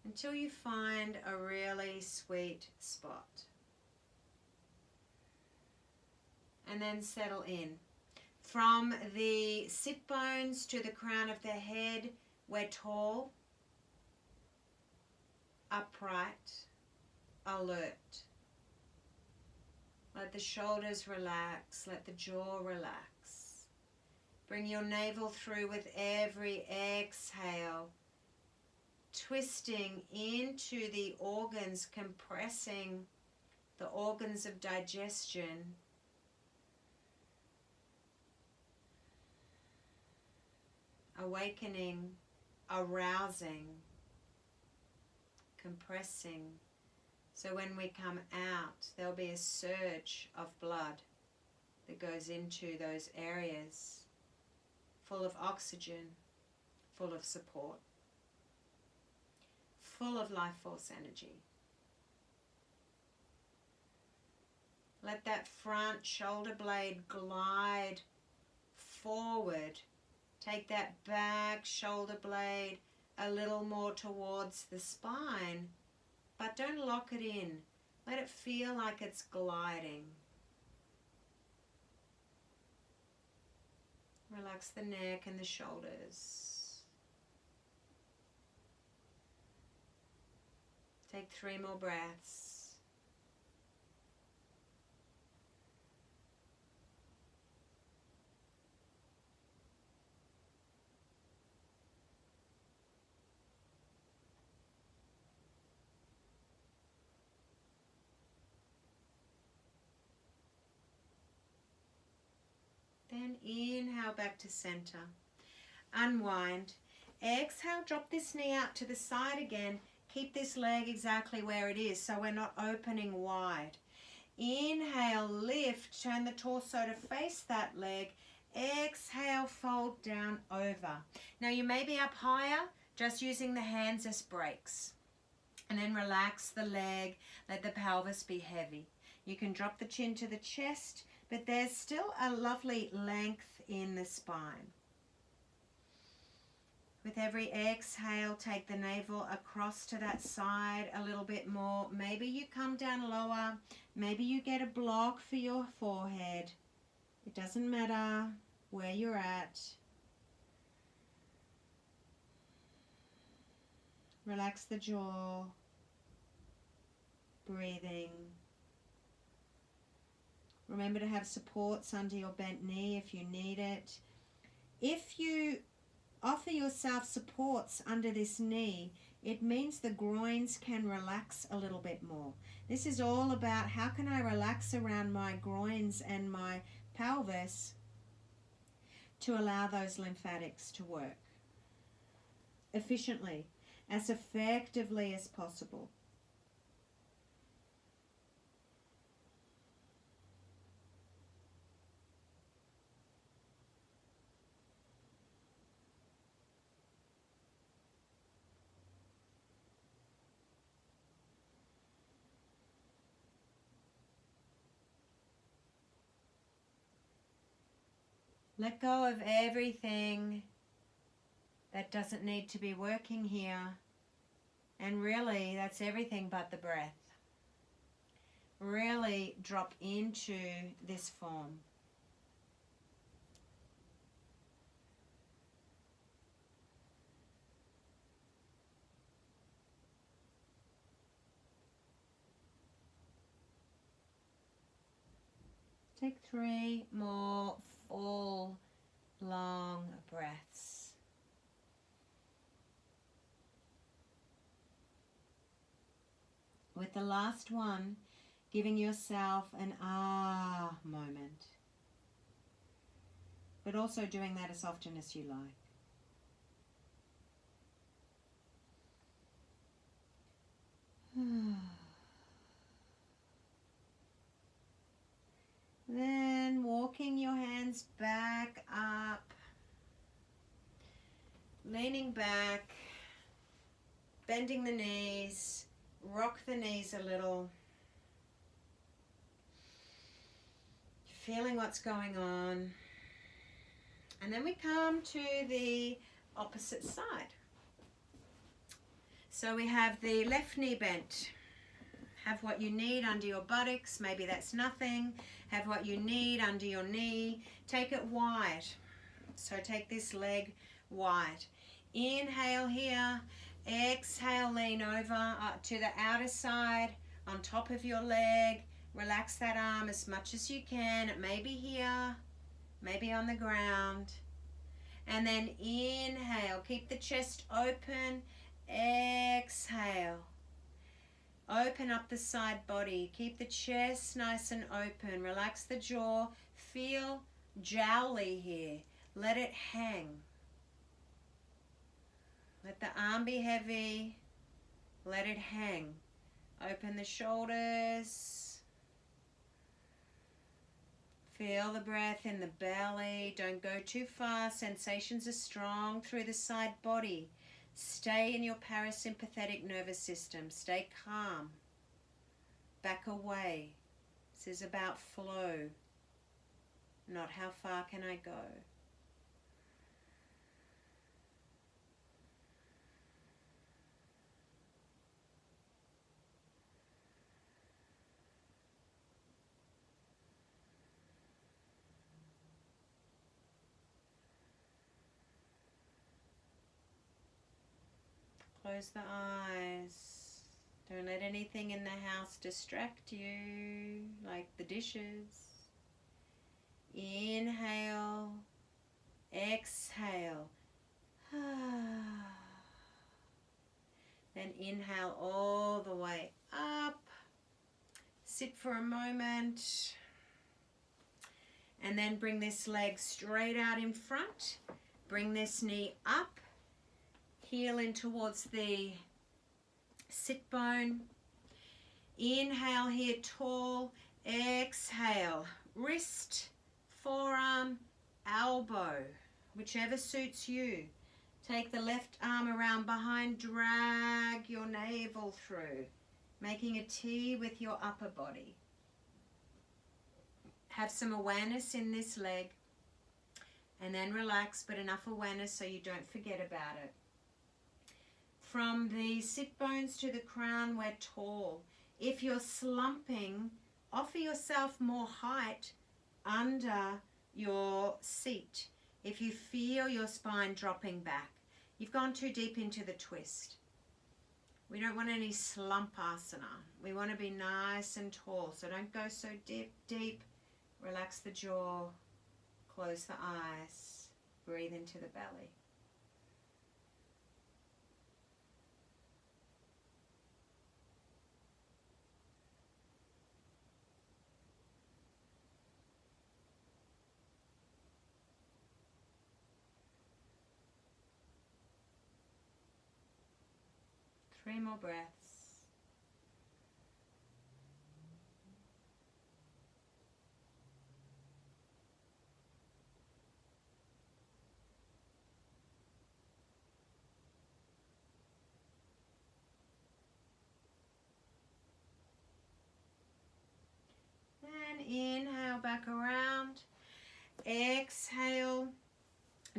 until you find a really sweet spot. And then settle in. From the sit bones to the crown of the head, we're tall. upright, alert. Let the shoulders relax, let the jaw relax. Bring your navel through with every exhale, twisting into the organs, compressing the organs of digestion. Awakening, arousing, compressing. So when we come out, there'll be a surge of blood that goes into those areas, full of oxygen, full of support, full of life force energy. Let that front shoulder blade glide forward. Take that back shoulder blade a little more towards the spine, but don't lock it in. Let it feel like it's gliding. Relax the neck and the shoulders. Take 3 more breaths. Then inhale back to center. Unwind. Exhale, drop this knee out to the side again. Keep this leg exactly where it is so we're not opening wide. Inhale, lift, turn the torso to face that leg. Exhale, fold down over. Now you may be up higher, just using the hands as brakes. And then relax the leg, let the pelvis be heavy. You can drop the chin to the chest, but there's still a lovely length in the spine. With every exhale, take the navel across to that side a little bit more. Maybe you come down lower. Maybe you get a block for your forehead. It doesn't matter where you're at. Relax the jaw. Breathing. Remember to have supports under your bent knee if you need it. If you offer yourself supports under this knee, it means the groins can relax a little bit more. This is all about how can I relax around my groins and my pelvis to allow those lymphatics to work efficiently, as effectively as possible. Let go of everything that doesn't need to be working here. And really, that's everything but the breath. Really drop into this form. Take 3 more full, long breaths. With the last one, giving yourself an ah moment, but also doing that as often as you like. Then walking your hands back up, leaning back, bending the knees, rock the knees a little, feeling what's going on. And then we come to the opposite side. So we have the left knee bent. Have what you need under your buttocks. Maybe that's nothing. Have what you need under your knee. Take it wide. So take this leg wide. Inhale here Exhale, lean over to the outer side, on top of your leg. Relax that arm as much as you can. It may be here, maybe on the ground. And then inhale, keep the chest open. Exhale, open up the side body. Keep the chest nice and open. Relax the jaw. Feel jowly here. Let it hang. Let the arm be heavy. Let it hang. Open the shoulders. Feel the breath in the belly. Don't go too fast. Sensations are strong through the side body. Stay in your parasympathetic nervous system. Stay calm. Back away. This is about flow, not how far can I go. Close the eyes. Don't let anything in the house distract you, like the dishes. Inhale, exhale. Then inhale all the way up. Sit for a moment. And then bring this leg straight out in front. Bring this knee up. Heel in towards the sit bone. Inhale here, tall. Exhale, wrist, forearm, elbow, whichever suits you. Take the left arm around behind, drag your navel through, making a T with your upper body. Have some awareness in this leg, and then relax, but enough awareness so you don't forget about it. From the sit bones to the crown, we're tall. If you're slumping, offer yourself more height under your seat. If you feel your spine dropping back, you've gone too deep into the twist. We don't want any slump asana. We want to be nice and tall, so don't go so deep. Relax the jaw, close the eyes, breathe into the belly. Three more breaths. And inhale back around. Exhale.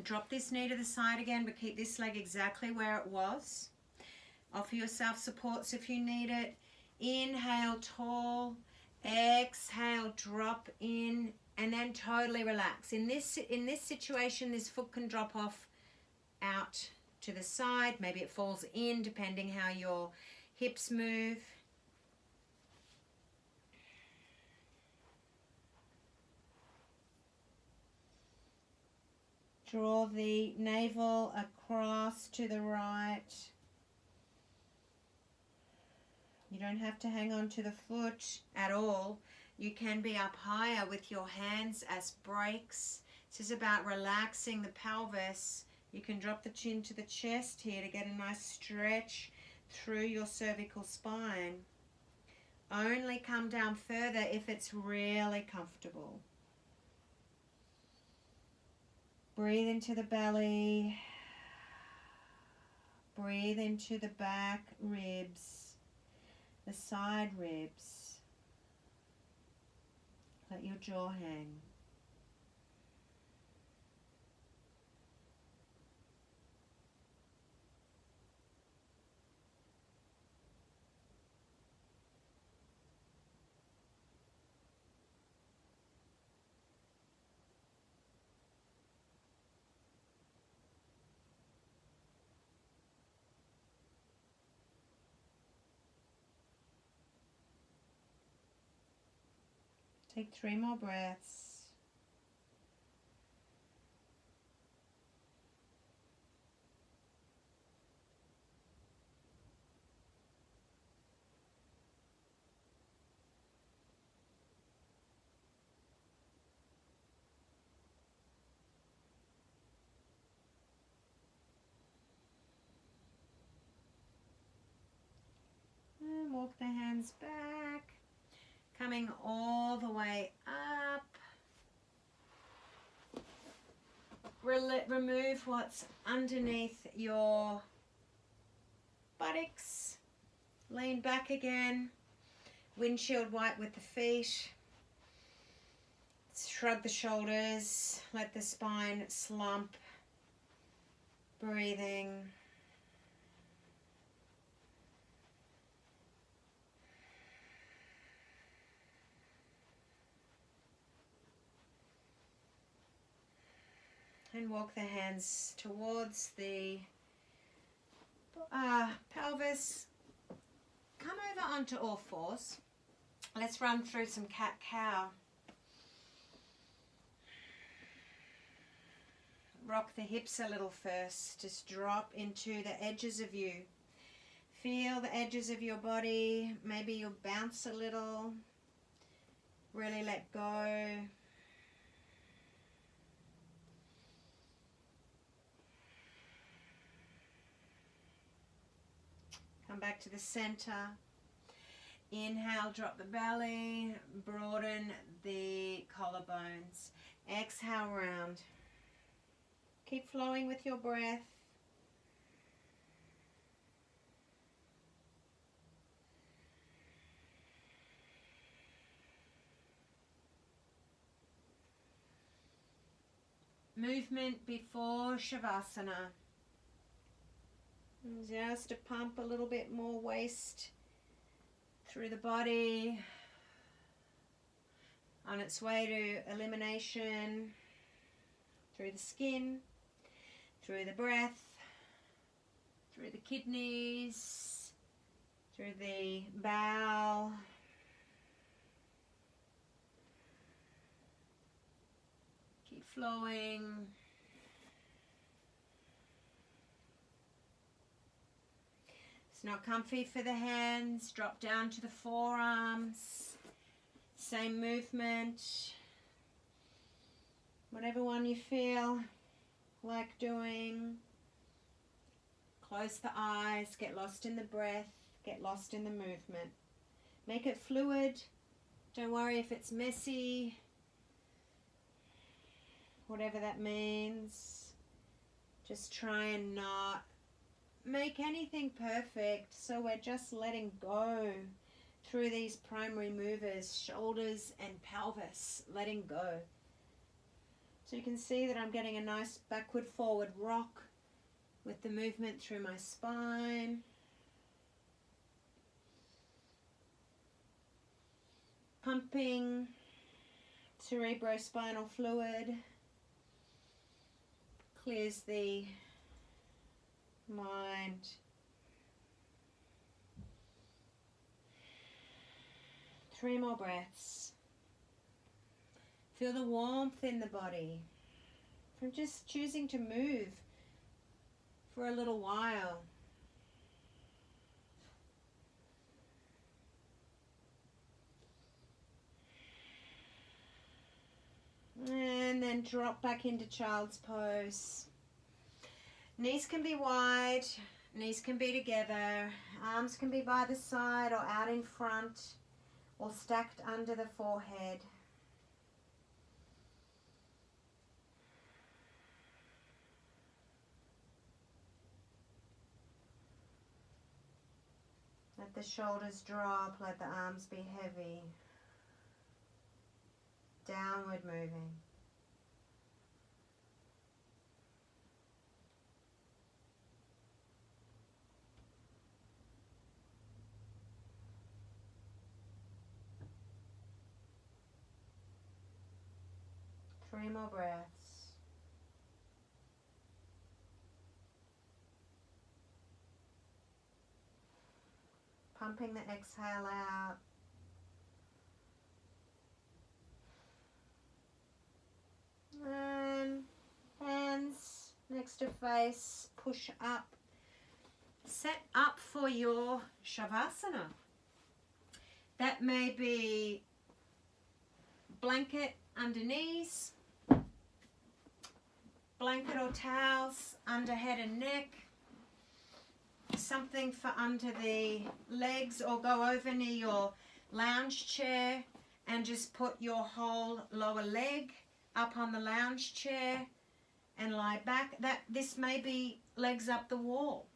Drop this knee to the side again, but keep this leg exactly where it was. Offer yourself supports if you need it. Inhale, tall. Exhale, drop in, and then totally relax. In this situation, this foot can drop off out to the side. Maybe it falls in, depending how your hips move. Draw the navel across to the right. You don't have to hang on to the foot at all. You can be up higher with your hands as brakes. This is about relaxing the pelvis. You can drop the chin to the chest here to get a nice stretch through your cervical spine. Only come down further if it's really comfortable. Breathe into the belly. Breathe into the back ribs, the side ribs. Let your jaw hang. Take 3 more breaths. And walk the hands back, coming all the way up. Remove what's underneath your buttocks. Lean back again. Windshield wipe with the feet. Shrug the shoulders. Let the spine slump. Breathing. And walk the hands towards the pelvis. Come over onto all fours. Let's run through some cat-cow. Rock the hips a little first. Just drop into the edges of you. Feel the edges of your body. Maybe you'll bounce a little. Really let go. Come back to the center. Inhale, drop the belly, broaden the collarbones. Exhale, round. Keep flowing with your breath. Movement before Shavasana. Just to pump a little bit more waste through the body on its way to elimination, through the skin, through the breath, through the kidneys, through the bowel, keep flowing. Not comfy for the hands, drop down to the forearms, same movement, whatever one you feel like doing. Close the eyes, get lost in the breath, get lost in the movement. Make it fluid, don't worry if it's messy, whatever that means. Just try and not make anything perfect, so we're just letting go through these primary movers, shoulders and pelvis, letting go. So you can see that I'm getting a nice backward forward rock with the movement through my spine. Pumping cerebrospinal fluid, clears the mind. Three more breaths. Feel the warmth in the body from just choosing to move for a little while. And then drop back into child's pose. Knees can be wide, knees can be together, arms can be by the side or out in front or stacked under the forehead. Let the shoulders drop, let the arms be heavy. Downward moving. Three more breaths. Pumping the exhale out. Hands next to face, push up. Set up for your Shavasana. That may be blanket under knees, blanket or towels under head and neck, something for under the legs, or go over near your lounge chair and just put your whole lower leg up on the lounge chair and lie back. This may be legs up the wall.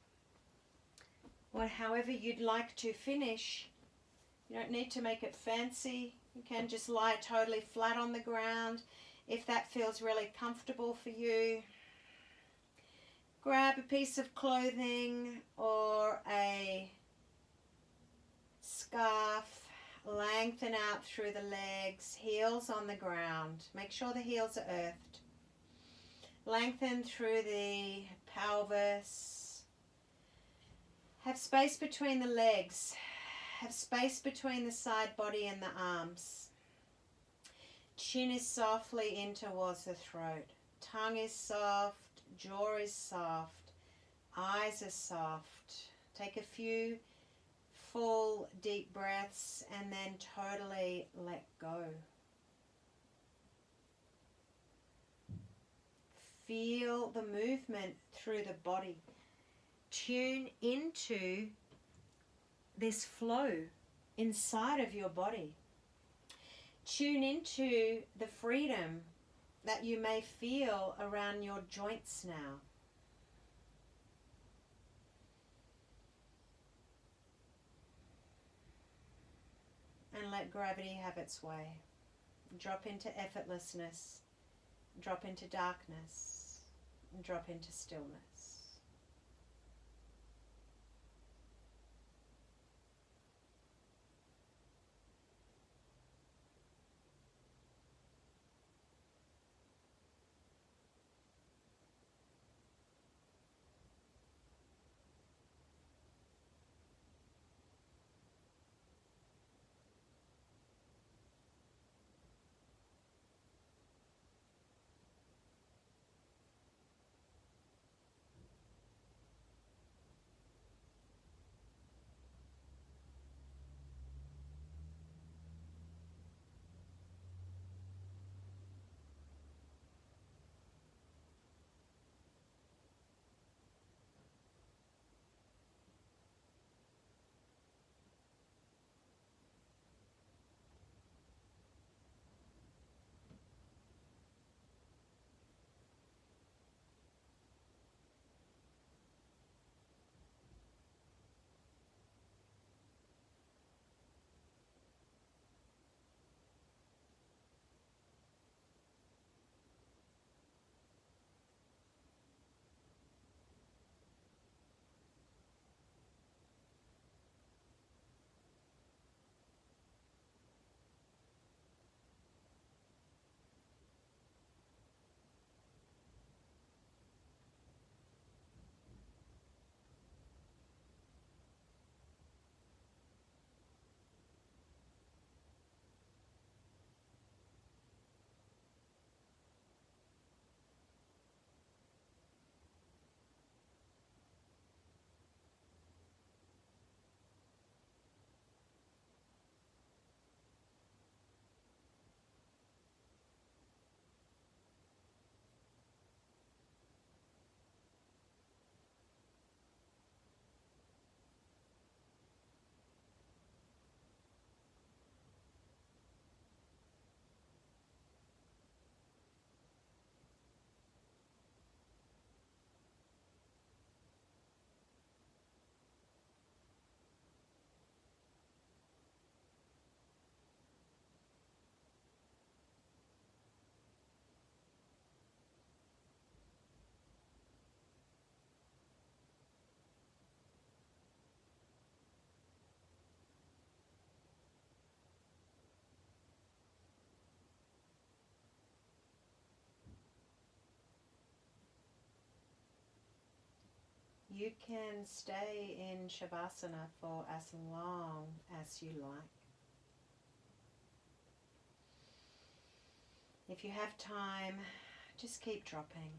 Or however you'd like to finish. You don't need to make it fancy. You can just lie totally flat on the ground if that feels really comfortable for you. Grab a piece of clothing or a scarf. Lengthen out through the legs, heels on the ground. Make sure the heels are earthed. Lengthen through the pelvis. Have space between the legs. Have space between the side body and the arms. Chin is softly in towards the throat. Tongue is soft. Jaw is soft. Eyes are soft. Take a few full deep breaths and then totally let go. Feel the movement through the body. Tune into this flow inside of your body. Tune into the freedom that you may feel around your joints now. And let gravity have its way. Drop into effortlessness. Drop into darkness. Drop into stillness. You can stay in Shavasana for as long as you like. If you have time, Just keep dropping.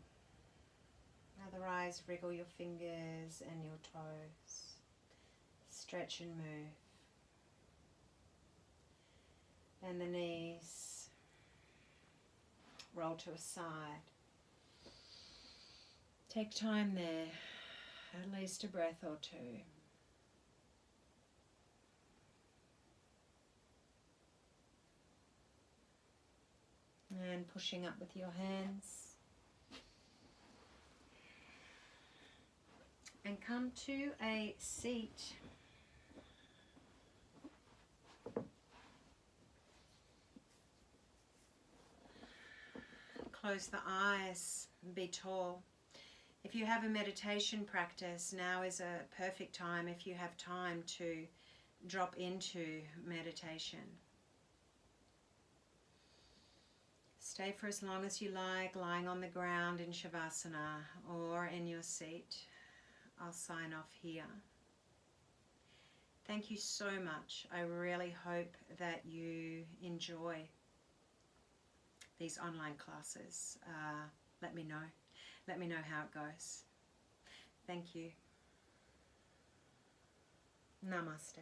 Otherwise, wriggle your fingers and your toes. Stretch and move. And the knees. Roll to a side. Take time there, at least a breath or two. And pushing up with your hands. And come to a seat. Close the eyes, be tall. If you have a meditation practice, now is a perfect time if you have time to drop into meditation. Stay for as long as you like, lying on the ground in Shavasana or in your seat. I'll sign off here. Thank you so much. I really hope that you enjoy these online classes. Let me know. Let me know how it goes. Thank you. Namaste.